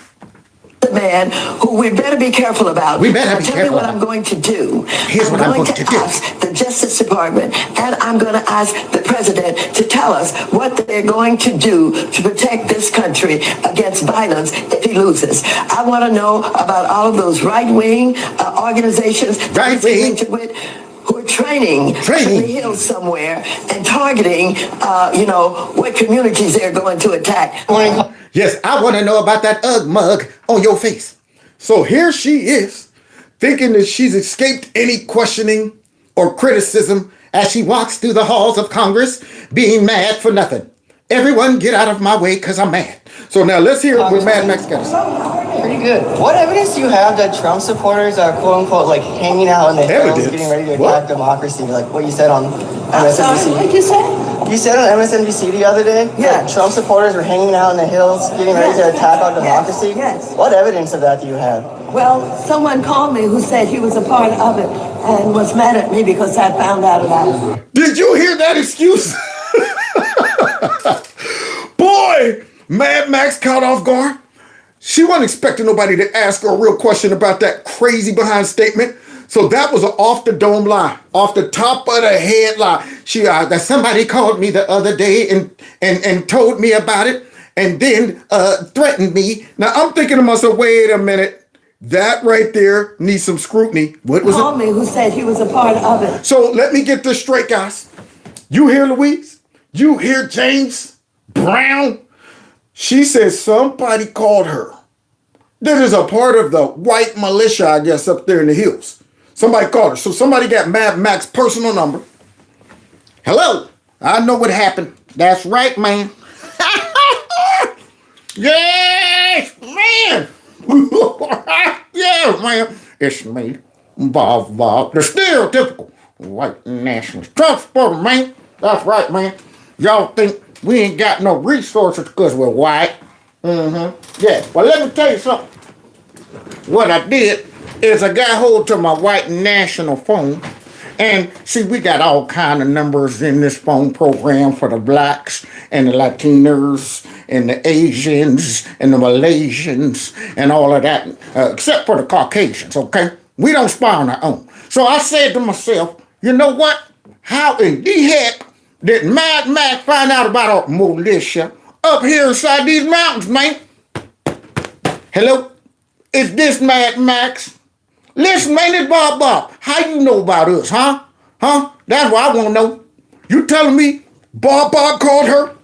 The man who we better be careful about. We better be careful. Tell me what I'm going to do. Here's what I'm going to do. Ask the Justice Department, and I'm going to ask the president to tell us what they're going to do to protect this country against violence if he loses. I want to know about all of those right-wing organizations who are training in the hills somewhere and targeting, what communities they're going to attack. Yes, I want to know about that Ugg mug on your face. So here she is, thinking that she's escaped any questioning or criticism as she walks through the halls of Congress, being mad for nothing. Everyone get out of my way because I'm mad. So now let's hear what Mad Max got to say. Pretty good. What evidence do you have that Trump supporters are quote unquote like hanging out in the hills, getting ready to attack democracy? Like what you said on MSNBC. What did you say? You said on MSNBC the other day that Trump supporters were hanging out in the hills, getting ready to attack our democracy. Yes. What evidence of that do you have? Well, someone called me who said he was a part of it and was mad at me because I found out about it. Did you hear that excuse? Boy, Mad Max caught off guard. She wasn't expecting nobody to ask her a real question about that crazy behind statement. So that was an off the dome lie, off the top of the head lie. She that somebody called me the other day and told me about it and then threatened me. Now I'm thinking to myself, wait a minute. That right there needs some scrutiny. What was it? Called me who said he was a part of it. So let me get this straight, guys. You hear Louise? You hear James Brown? She says somebody called her. That is a part of the white militia, I guess, up there in the hills. Somebody called her. So somebody got Mad Max's personal number. Hello. I know what happened. That's right, man. Yes, man. Yeah, man. It's me, Bob. The stereotypical white nationalist Trump supporter, man. That's right, man. Y'all think we ain't got no resources because we're white. Yeah, well, let me tell you something. What I did is I got hold to my white national phone. And see, we got all kind of numbers in this phone program for the blacks and the Latinos and the Asians and the Malaysians and all of that, except for the Caucasians, okay? We don't spy on our own. So I said to myself, you know what? How in the heck did Mad Max find out about a militia up here inside these mountains, man? Hello? Is this Mad Max? Listen, man, it's Bob. How you know about us, huh? That's what I want to know. You telling me Bob called her?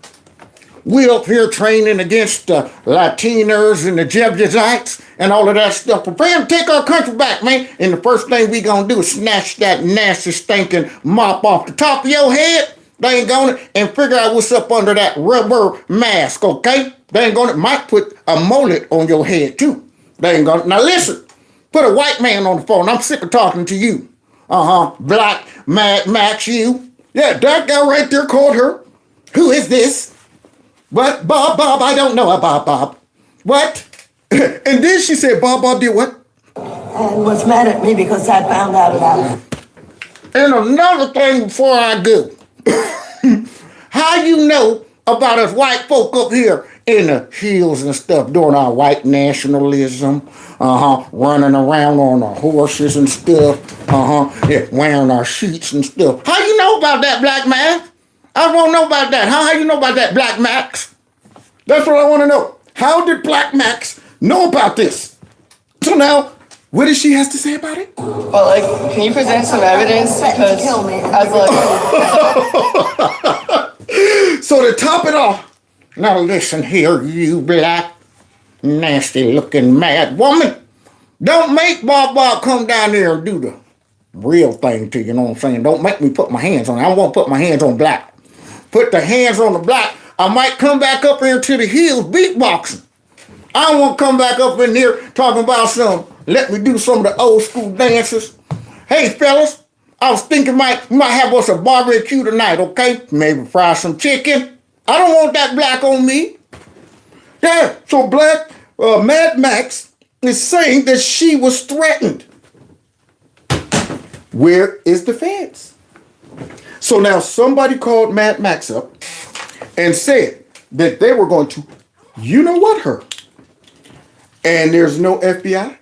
We up here training against the Latinos and the Jebusites and all of that stuff. Prepare to take our country back, man. And the first thing we gonna do is snatch that nasty stinking mop off the top of your head. They ain't gonna, and figure out what's up under that rubber mask, okay? They ain't gonna, might put a mullet on your head too. They ain't gonna, now listen, put a white man on the phone. I'm sick of talking to you. Black Mad Max, you. Yeah, that guy right there called her. Who is this? What? Bob, I don't know about Bob. What? And then she said, Bob did what? And was mad at me because I found out about it. And another thing before I go. How you know about us white folk up here in the hills and stuff doing our white nationalism? Running around on our horses and stuff. Yeah, wearing our sheets and stuff. How you know about that, black man? I want to know about that. How you know about that, Black Max? That's what I want to know. How did Black Max know about this? So now, what does she has to say about it? But like, can you present some evidence? Because kill me. as like, so to top it off, now listen here, you black, nasty looking mad woman. Don't make Bob come down there and do the real thing to you, know what I'm saying? Don't make me put my hands on it. I won't put my hands on black. Put the hands on the black. I might come back up into the hills beatboxing. I don't want to come back up in here talking about let me do some of the old school dances. Hey, fellas, I was thinking we might have us a barbecue tonight, okay? Maybe fry some chicken. I don't want that black on me. Yeah, so Black Mad Max is saying that she was threatened. Where is the fence? So now somebody called Mad Max up and said that they were going to, you know what, her. And there's no FBI.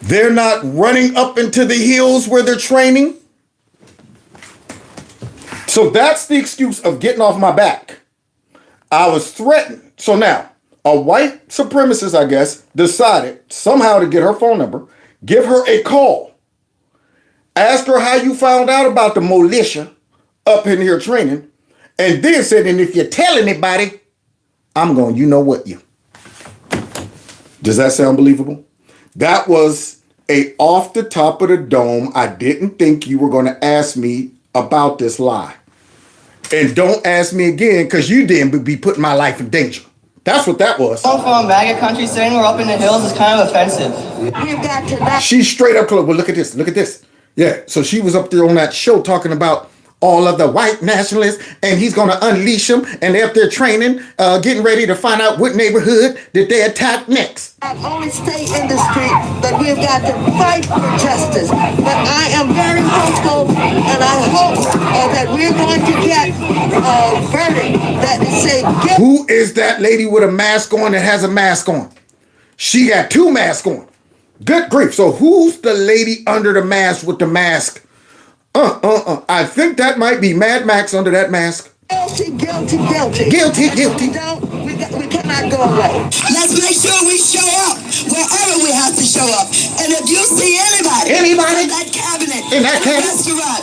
They're not running up into the hills where they're training. So that's the excuse of getting off my back. I was threatened. So now, a white supremacist, I guess, decided somehow to get her phone number, give her a call, ask her how you found out about the militia up in here training, and then said, and if you tell anybody, I'm going, you know what, you. Does that sound believable? That was a off the top of the dome. I didn't think you were going to ask me about this lie. And don't ask me again, because you didn't be putting my life in danger. That's what that was. from a MAGA country saying we're up in the hills is kind of offensive. We've got to. She's straight up close. Well, look at this. Look at this. Yeah, so she was up there on that show talking about all of the white nationalists, and he's going to unleash them, and they're up there training, getting ready to find out what neighborhood that they attack next. Not only stay in the street, but we've got to fight for justice. But I am very hopeful, and I hope that we're going to get a verdict that say, who is that lady with a mask on that has a mask on? She got two masks on. Good grief. So who's the lady under the mask with the mask? I think that might be Mad Max under that mask. Guilty. Guilty. We cannot go away. Let's make sure we show up wherever we have to show up. And if you see anybody in that cabinet, in a restaurant,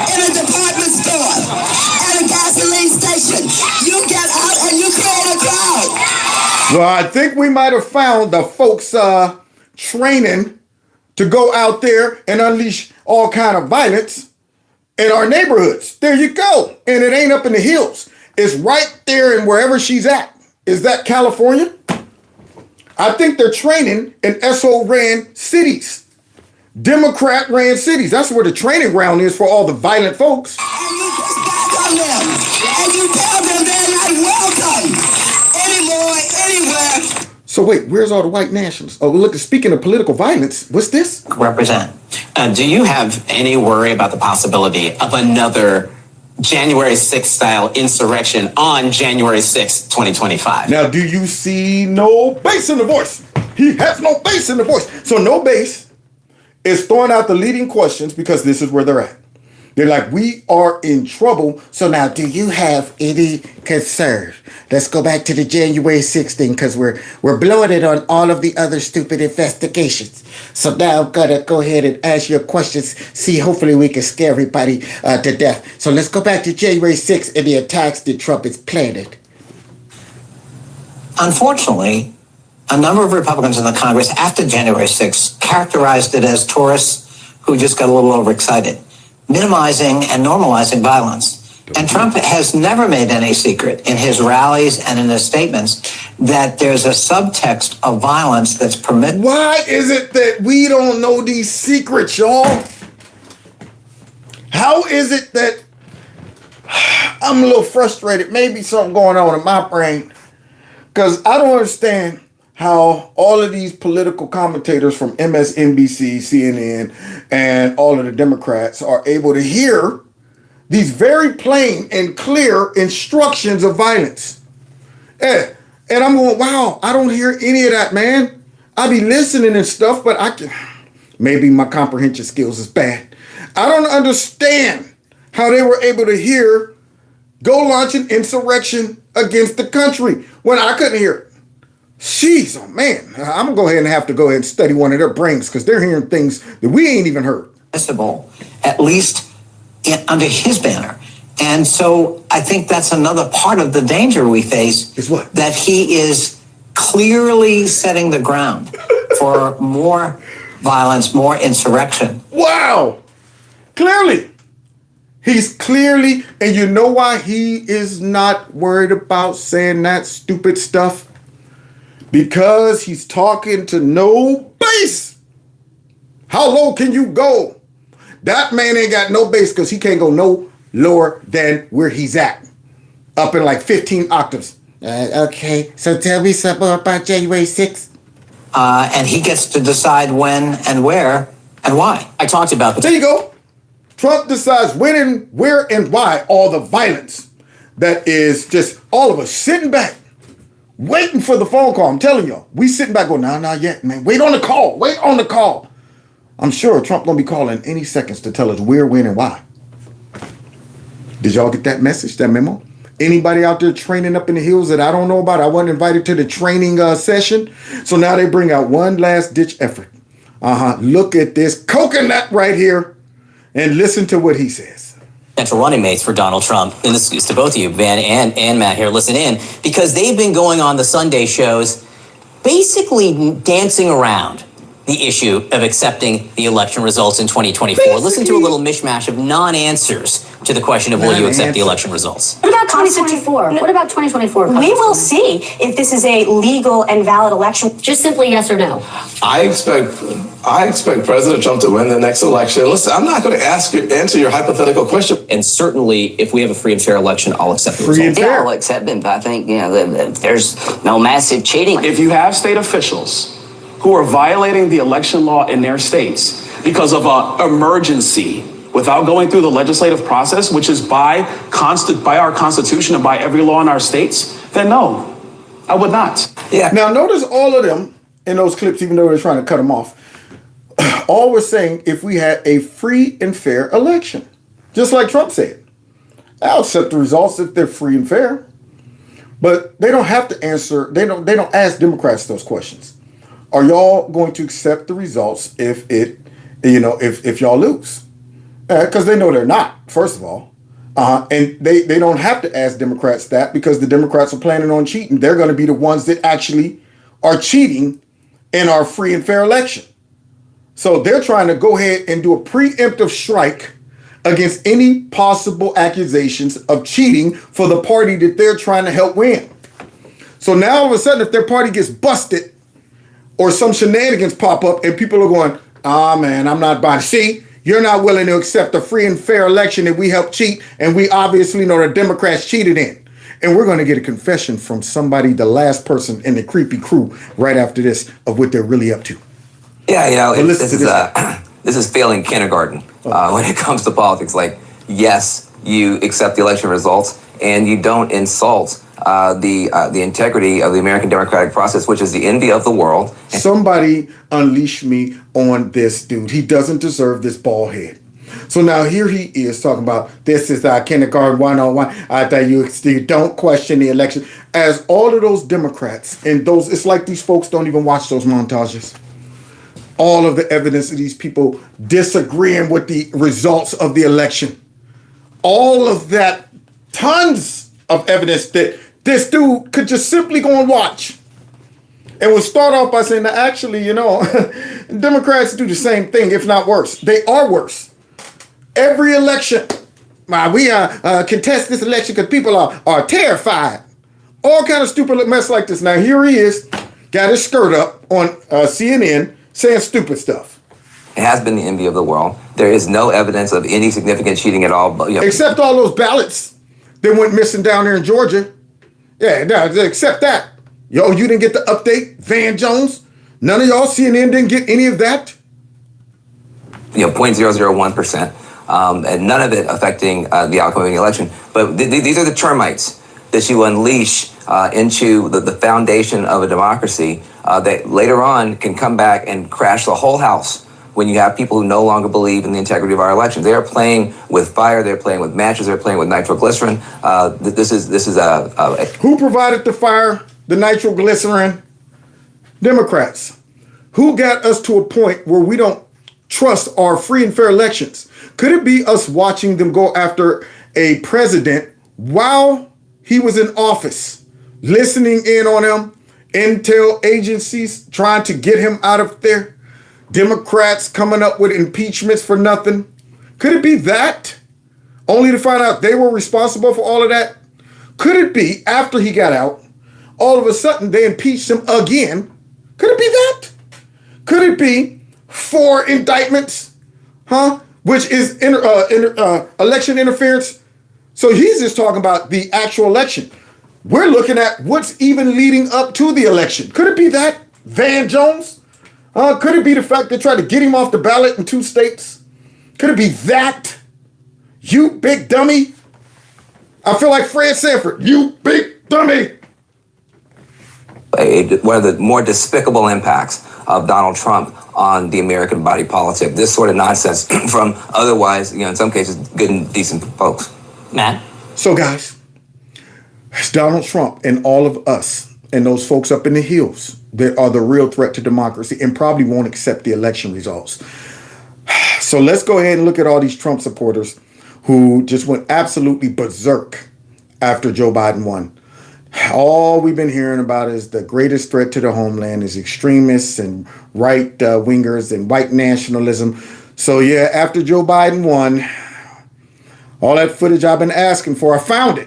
in a department store, at a gasoline station, you get out and you create a crowd. Well, I think we might have found the folks training to go out there and unleash all kind of violence in our neighborhoods. There you go. And it ain't up in the hills. It's right there in wherever she's at. Is that California? I think they're training in SO-ran cities. Democrat-ran cities. That's where the training ground is for all the violent folks. And you push back on them. And you tell them they're not welcome anymore, anywhere. So wait, where's all the white nationalists? Oh, look, speaking of political violence, what's this? Represent. Do you have any worry about the possibility of another January 6th style insurrection on January 6th, 2025. Now, do you see no bass in the voice? He has no bass in the voice. So no bass is throwing out the leading questions because this is where they're at. They're like, we are in trouble. So now, do you have any concern? Let's go back to the January 6th thing because we're blowing it on all of the other stupid investigations. So now I'm going to go ahead and ask your questions. See, hopefully we can scare everybody to death. So let's go back to January 6th and the attacks that Trump has planted. Unfortunately, a number of Republicans in the Congress after January 6th characterized it as tourists who just got a little overexcited, minimizing and normalizing violence. And Trump has never made any secret in his rallies and in his statements that there's a subtext of violence that's permitted. Why is it that we don't know these secrets, y'all? How is it that I'm a little frustrated? Maybe something going on in my brain. Because I don't understand how all of these political commentators from MSNBC, CNN, and all of the Democrats are able to hear these very plain and clear instructions of violence. And I'm going, wow, I don't hear any of that, man. I be listening and stuff, but maybe my comprehension skills is bad. I don't understand how they were able to hear go launch an insurrection against the country when I couldn't hear it. Jeez, oh man, I'm gonna go ahead and have to go ahead and study one of their brains because they're hearing things that we ain't even heard. At least under his banner. And so I think that's another part of the danger we face. Is what? That he is clearly setting the ground for more violence, more insurrection. Wow. Clearly. He's clearly, and you know why he is not worried about saying that stupid stuff? Because he's talking to no base. How low can you go? That man ain't got no base because he can't go no lower than where he's at. Up in like 15 octaves. Okay, so tell me some more about January 6th. And he gets to decide when and where and why. I talked about this. There you go. Trump decides when and where and why all the violence that is just all of us sitting back, waiting for the phone call. I'm telling y'all, we sitting back going, nah, not yet, man. Wait on the call. Wait on the call. I'm sure Trump gonna be calling any seconds to tell us where, when, and why. Did y'all get that message, that memo? Anybody out there training up in the hills that I don't know about? I wasn't invited to the training session. So now they bring out one last ditch effort. Look at this coconut right here and listen to what he says. Potential running mates for Donald Trump. And this is to both of you, Van and Matt here, listen in, because they've been going on the Sunday shows basically dancing around the issue of accepting the election results in 2024. Listen to a little mishmash of non-answers to the question of will you accept the election results. What about 2024? What about 2024? We will see if this is a legal and valid election. Just simply yes or no. I expect President Trump to win the next election. Listen, I'm not going to answer your hypothetical question. And certainly, if we have a free and fair election, I'll accept the results. Yeah, I'll accept it. I think, there's no massive cheating. If you have state officials who are violating the election law in their states because of an emergency without going through the legislative process, which is by our Constitution and by every law in our states, then no, I would not. Yeah. Now notice all of them in those clips, even though they're trying to cut them off, all we're saying if we had a free and fair election, just like Trump said. I'll accept the results if they're free and fair. But they don't have to answer, they don't ask Democrats those questions. Are y'all going to accept the results if y'all lose? Because they know they're not, first of all. And they don't have to ask Democrats that because the Democrats are planning on cheating. They're going to be the ones that actually are cheating in our free and fair election. So they're trying to go ahead and do a preemptive strike against any possible accusations of cheating for the party that they're trying to help win. So now all of a sudden, if their party gets busted or some shenanigans pop up and people are going, man, I'm not buying. See, you're not willing to accept a free and fair election that we helped cheat, and we obviously know the Democrats cheated in. And we're going to get a confession from somebody, the last person in the creepy crew, right after this of what they're really up to. Yeah, this is failing kindergarten when it comes to politics. Like, yes, you accept the election results and you don't insult the integrity of the American democratic process, which is the envy of the world. Somebody unleash me on this dude. He doesn't deserve this bald head. So now here he is talking about this is our kindergarten 101. I thought you don't question the election. As all of those Democrats and those, it's like these folks don't even watch those montages. All of the evidence of these people disagreeing with the results of the election. All of that, tons of evidence that this dude could just simply go and watch. And we'll start off by saying that actually, Democrats do the same thing, if not worse. They are worse. Every election, we contest this election because people are terrified. All kind of stupid mess like this. Now here he is, got his skirt up on CNN saying stupid stuff. It has been the envy of the world. There is no evidence of any significant cheating at all. But, except all those ballots that went missing down there in Georgia. Yeah, no, except that. You didn't get the update, Van Jones. None of y'all, CNN didn't get any of that. 0.001%. And none of it affecting the outcome of the election. But these are the termites that you unleash into the foundation of a democracy that later on can come back and crash the whole house when you have people who no longer believe in the integrity of our elections. They are playing with fire. They're playing with matches. They're playing with nitroglycerin. This is a Who provided the fire, the nitroglycerin? Democrats. Who got us to a point where we don't trust our free and fair elections? Could it be us watching them go after a president while he was in office, listening in on him, intel agencies trying to get him out of there, Democrats coming up with impeachments for nothing? Could it be that? Only to find out they were responsible for all of that? Could it be after he got out, all of a sudden they impeached him again? Could it be that? Could it be 4 indictments? Which is election interference. So he's just talking about the actual election. We're looking at what's even leading up to the election. Could it be that, Van Jones? Could it be the fact they tried to get him off the ballot in 2 states? Could it be that? You big dummy. I feel like Fred Sanford. You big dummy. One of the more despicable impacts of Donald Trump on the American body politic. This sort of nonsense from otherwise, in some cases, good and decent folks. Matt? So, guys, it's Donald Trump and all of us and those folks up in the hills that are the real threat to democracy and probably won't accept the election results. So let's go ahead and look at all these Trump supporters who just went absolutely berserk after Joe Biden won. All we've been hearing about is the greatest threat to the homeland is extremists and right wingers and white nationalism. So yeah, after Joe Biden won, all that footage I've been asking for, I found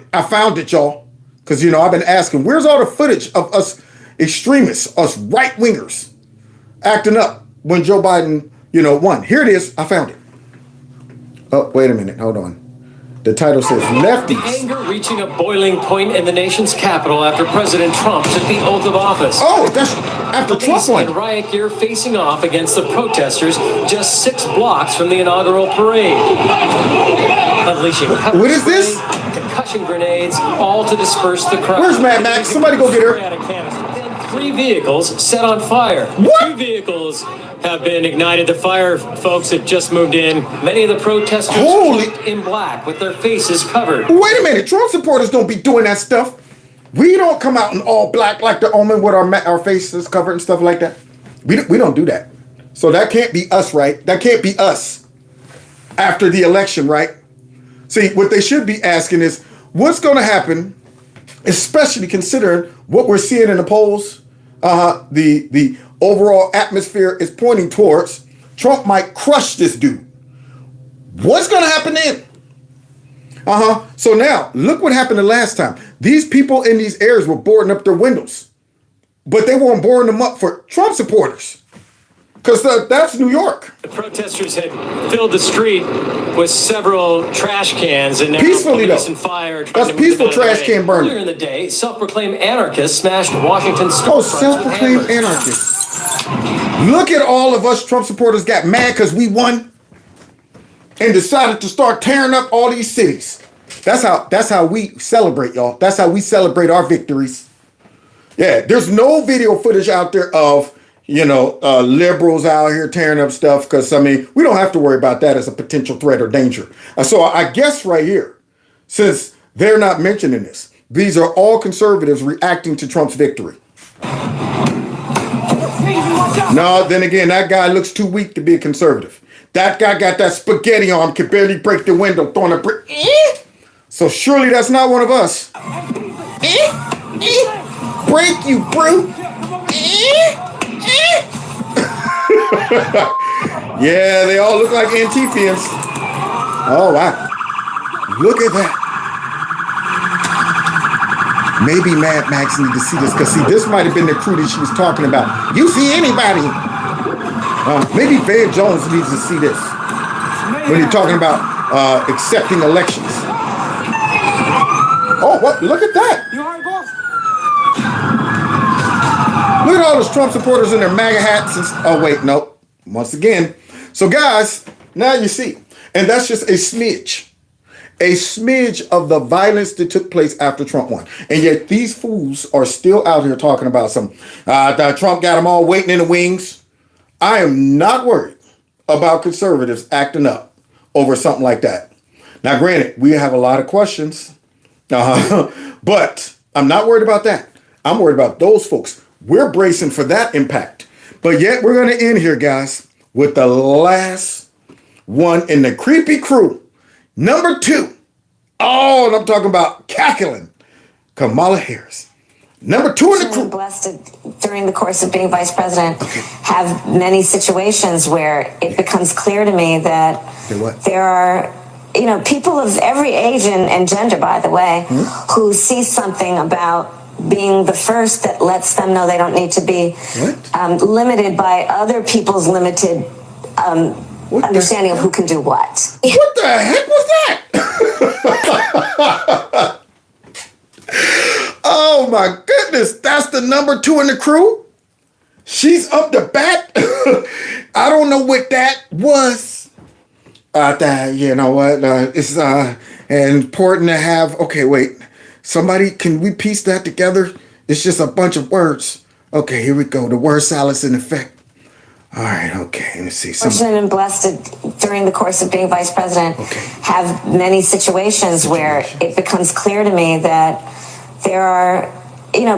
it, y'all. Because, I've been asking, where's all the footage of us extremists, us right wingers acting up when Joe Biden, won? Here it is. I found it. Oh, wait a minute. Hold on. The title says lefties. The anger reaching a boiling point in the nation's capital after President Trump took the oath of office. Oh, that's after Trump won. In riot gear facing off against the protesters just 6 blocks from the inaugural parade. Unleashing what is this? Concussion grenades, all to disperse the crowd. Where's Mad Max? Somebody go get her. 3 vehicles set on fire. What? 2 vehicles have been ignited. The fire folks have just moved in. Many of the protesters in black with their faces covered. Wait a minute. Trump supporters don't be doing that stuff. We don't come out in all black like the Omen with our faces covered and stuff like that. We don't do that. So that can't be us, right? That can't be us after the election, right? See, what they should be asking is, what's going to happen, especially considering what we're seeing in the polls? The overall atmosphere is pointing towards Trump might crush this dude. What's going to happen then? So now, look what happened the last time. These people in these areas were boarding up their windows, but they weren't boarding them up for Trump supporters. Because that's New York. The protesters had filled the street with several trash cans and now peacefully police though. And fire. That's peaceful trash can burning. Earlier in the day, self-proclaimed anarchists smashed Washington store. Oh, self-proclaimed anarchists. Look at all of us Trump supporters got mad because we won and decided to start tearing up all these cities. That's how we celebrate, y'all. That's how we celebrate our victories. Yeah, there's no video footage out there of, liberals out here tearing up stuff, because, we don't have to worry about that as a potential threat or danger. So I guess right here, since they're not mentioning this, these are all conservatives reacting to Trump's victory. No, then again, that guy looks too weak to be a conservative. That guy got that spaghetti arm, could barely break the window, throwing a brick. So surely that's not one of us. Break, you brute. Yeah, they all look like Antifians. Oh, wow. Look at that. Maybe Mad Max need to see this, because this might have been the crew that she was talking about. You see anybody? Maybe Van Jones needs to see this when you're talking about accepting elections. Oh, what? Look at that. Look at all those Trump supporters in their MAGA hats. Oh, wait, nope. Once again. So, guys, now you see. And that's just a smidge of the violence that took place after Trump won. And yet these fools are still out here talking about that Trump got them all waiting in the wings. I am not worried about conservatives acting up over something like that. Now, granted, we have a lot of questions, but I'm not worried about that. I'm worried about those folks. We're bracing for that impact. But yet we're going to end here, guys, with the last one in the creepy crew. Number 2. Oh, and I'm talking about cackling Kamala Harris. Number 2 in the crew. Blessed during the course of being vice president, have many situations where it becomes clear to me that there are, people of every age and gender, by the way, who see something about being the first that lets them know they don't need to be limited by other people's limited understanding of who can do what. What the heck was that? Oh my goodness, that's the number 2 in the crew? She's up to bat? I don't know what that was. You know what? It's important to have. Okay, wait. Somebody, can we piece that together? It's just a bunch of words. Okay, here we go. The word salad's in effect. All right, okay, let me see. Fortunate and blessed during the course of being vice president, have many situations where it becomes clear to me that there are,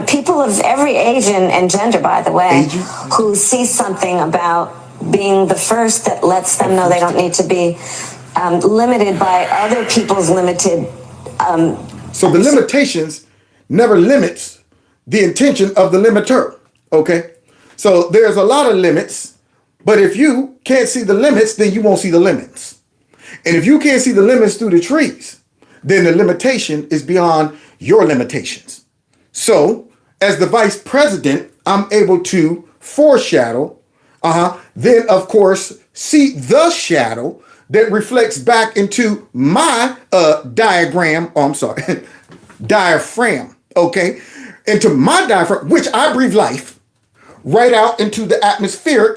people of every age and gender, by the way, who see something about being the first that lets them know they don't need to be limited by other people's limited. So the limitations never limits the intention of the limiter, okay? So there's a lot of limits. But if you can't see the limits, then you won't see the limits. And if you can't see the limits through the trees, then the limitation is beyond your limitations. So as the vice president, I'm able to foreshadow, then of course, see the shadow that reflects back into my diaphragm, okay? Into my diaphragm, which I breathe life, right out into the atmosphere.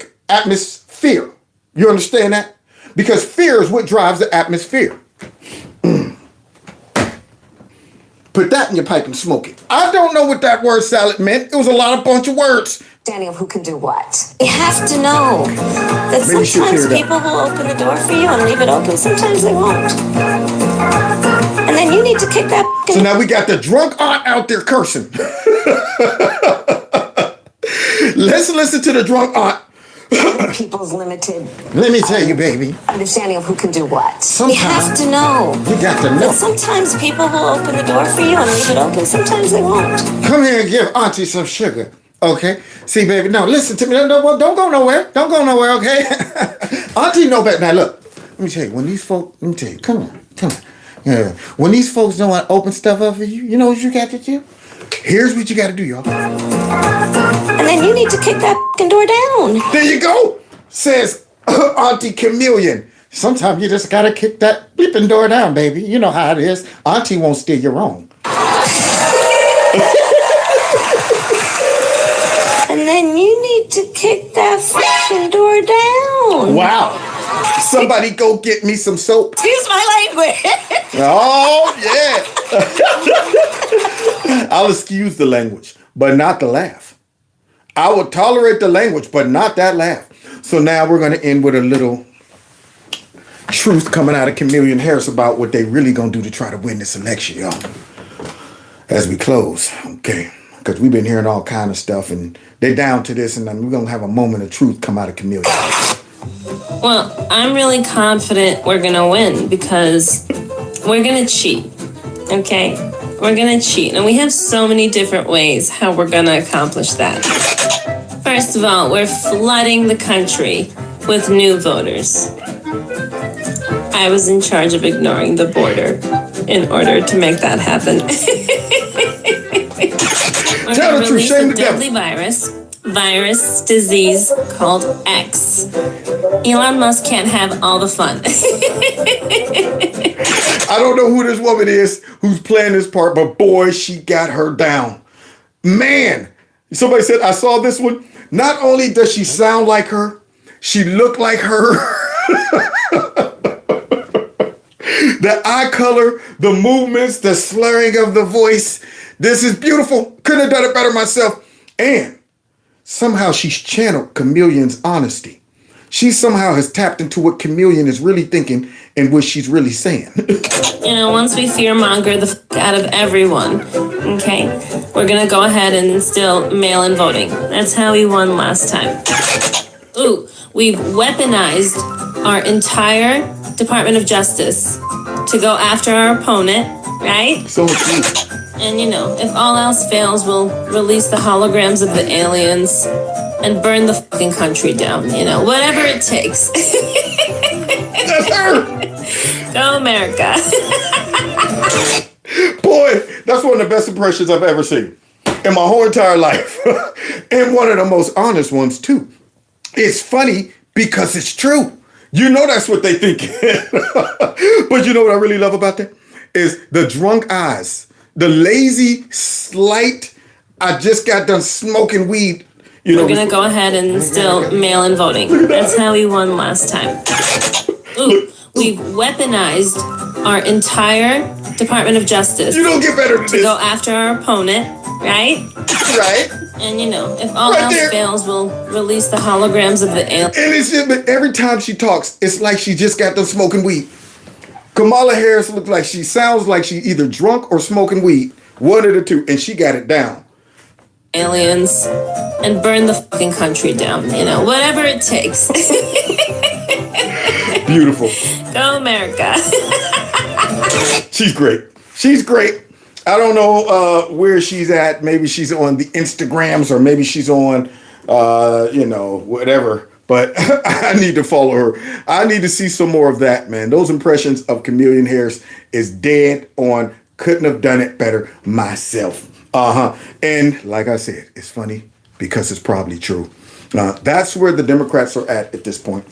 You understand that? Because fear is what drives the atmosphere. Put that in your pipe and smoke it. I don't know what that word salad meant. It was a bunch of words. Understanding of who can do what. You have to know that sometimes people will open the door for you and leave it open. Sometimes they won't. And then you need to kick that. So now we got the drunk aunt out there cursing. Let's listen to the drunk aunt. People's limited. Let me tell you, baby. Understanding of who can do what. Sometimes you have to know. You got to know. That sometimes people will open the door for you and leave it open. Sometimes they won't. Come here and give Auntie some sugar. Okay? See, baby, now listen to me. No, don't go nowhere. Don't go nowhere, okay? Auntie know better. Now, look. Let me tell you, when these folks, come on. Yeah. When these folks don't want to open stuff up for you, you know what you got to do? Here's what you got to do, y'all. And then you need to kick that door down. There you go, says Auntie Chameleon. Sometimes you just got to kick that bleeping door down, baby. You know how it is. Auntie won't steer you wrong. And then you need to kick that fucking door down. Wow. Somebody go get me some soap. Excuse my language. Oh, yeah. I'll excuse the language, but not the laugh. I will tolerate the language, but not that laugh. So now we're going to end with a little truth coming out of Kamala Harris about what they really going to do to try to win this election, y'all. As we close, okay? Because we've been hearing all kind of stuff, and they're down to this, and then we're going to have a moment of truth come out of Kamala Harris. Well, I'm really confident we're going to win because we're going to cheat, okay? We're going to cheat, and we have so many different ways how we're going to accomplish that. First of all, we're flooding the country with new voters. I was in charge of ignoring the border in order to make that happen. We're going to release a deadly virus disease called X. Elon Musk can't have all the fun. I don't know who this woman is who's playing this part, but boy, she got her down. Man, somebody said, I saw this one. Not only does she sound like her, she looked like her. The eye color, the movements, the slurring of the voice. This is beautiful. Couldn't have done it better myself. And somehow she's channeled Chameleon's honesty. She somehow has tapped into what Chameleon is really thinking and what she's really saying. You know, once we fearmonger the out of everyone, okay, we're going to go ahead and instill mail-in voting. That's how we won last time. Ooh, we've weaponized our entire Department of Justice to go after our opponent, right? So cute. And you know, if all else fails, we'll release the holograms of the aliens and burn the fucking country down, you know, whatever it takes. That's her. Go America. Boy, that's one of the best impressions I've ever seen in my whole entire life. And one of the most honest ones too. It's funny because it's true. You know that's what they think. But you know what I really love about that? Is the drunk eyes. The lazy, slight, I just got done smoking weed. You know, we're going to go ahead and instill mail-in voting. That's how we won last time. Ooh, we've weaponized our entire Department of Justice. You don't get better than to this. go after our opponent, right? Right. And you know, if all else fails, we'll release the holograms of the aliens. And it's just, but every time she talks, it's like she just got done smoking weed. Kamala Harris looks like she sounds like she either drunk or smoking weed. One of the two, and she got it down. Aliens and burn the fucking country down, you know, whatever it takes. Beautiful. Go America. She's great. She's great. I don't know where she's at. Maybe she's on the Instagrams or maybe she's on, you know, whatever. But I need to follow her. I need to see some more of that, man. Those impressions of Kamala Harris is dead on. Couldn't have done it better myself. And like I said, it's funny because it's probably true. That's where the Democrats are at this point.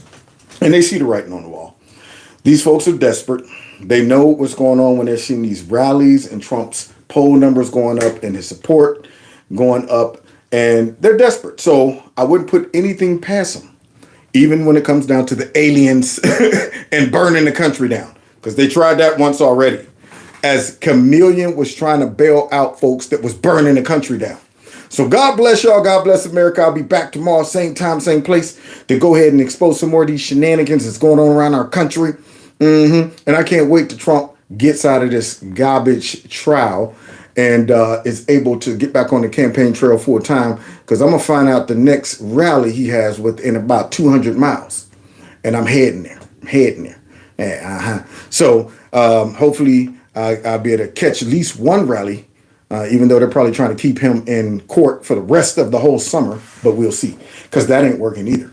And they see the writing on the wall. These folks are desperate. They know what's going on when they're seeing these rallies and Trump's poll numbers going up and his support going up. And they're desperate. So I wouldn't put anything past them. Even when it comes down to the aliens and burning the country down. Because they tried that once already. As Chameleon was trying to bail out folks that was burning the country down. So God bless y'all. God bless America. I'll be back tomorrow, same time, same place, to go ahead and expose some more of these shenanigans that's going on around our country. And I can't wait till Trump gets out of this garbage trial and is able to get back on the campaign trail full time, because I'm going to find out the next rally he has within about 200 miles. And I'm heading there. So hopefully I'll be able to catch at least one rally, even though they're probably trying to keep him in court for the rest of the whole summer. But we'll see, because that ain't working either.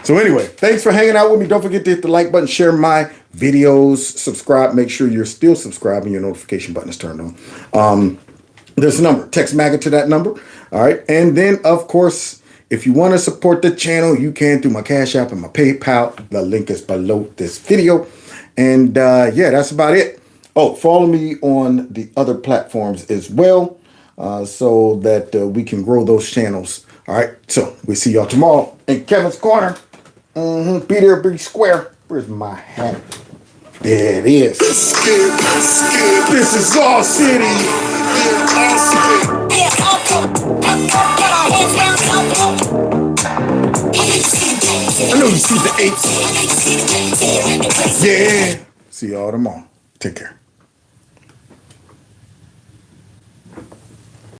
So anyway, thanks for hanging out with me. Don't forget to hit the like button, share my videos, subscribe. Make sure you're still subscribed and your notification button is turned on. There's a number. Text MAGA to that number. All right. And then, of course, if you want to support the channel, you can through my Cash App and my PayPal. The link is below this video. And yeah, that's about it. Oh, follow me on the other platforms as well, so that we can grow those channels. All right. So we'll see y'all tomorrow in Kevin's Corner. Be there, be square. Where's my hat? There it is. This is all city. I know you see the 8s. Yeah. See y'all tomorrow. Take care.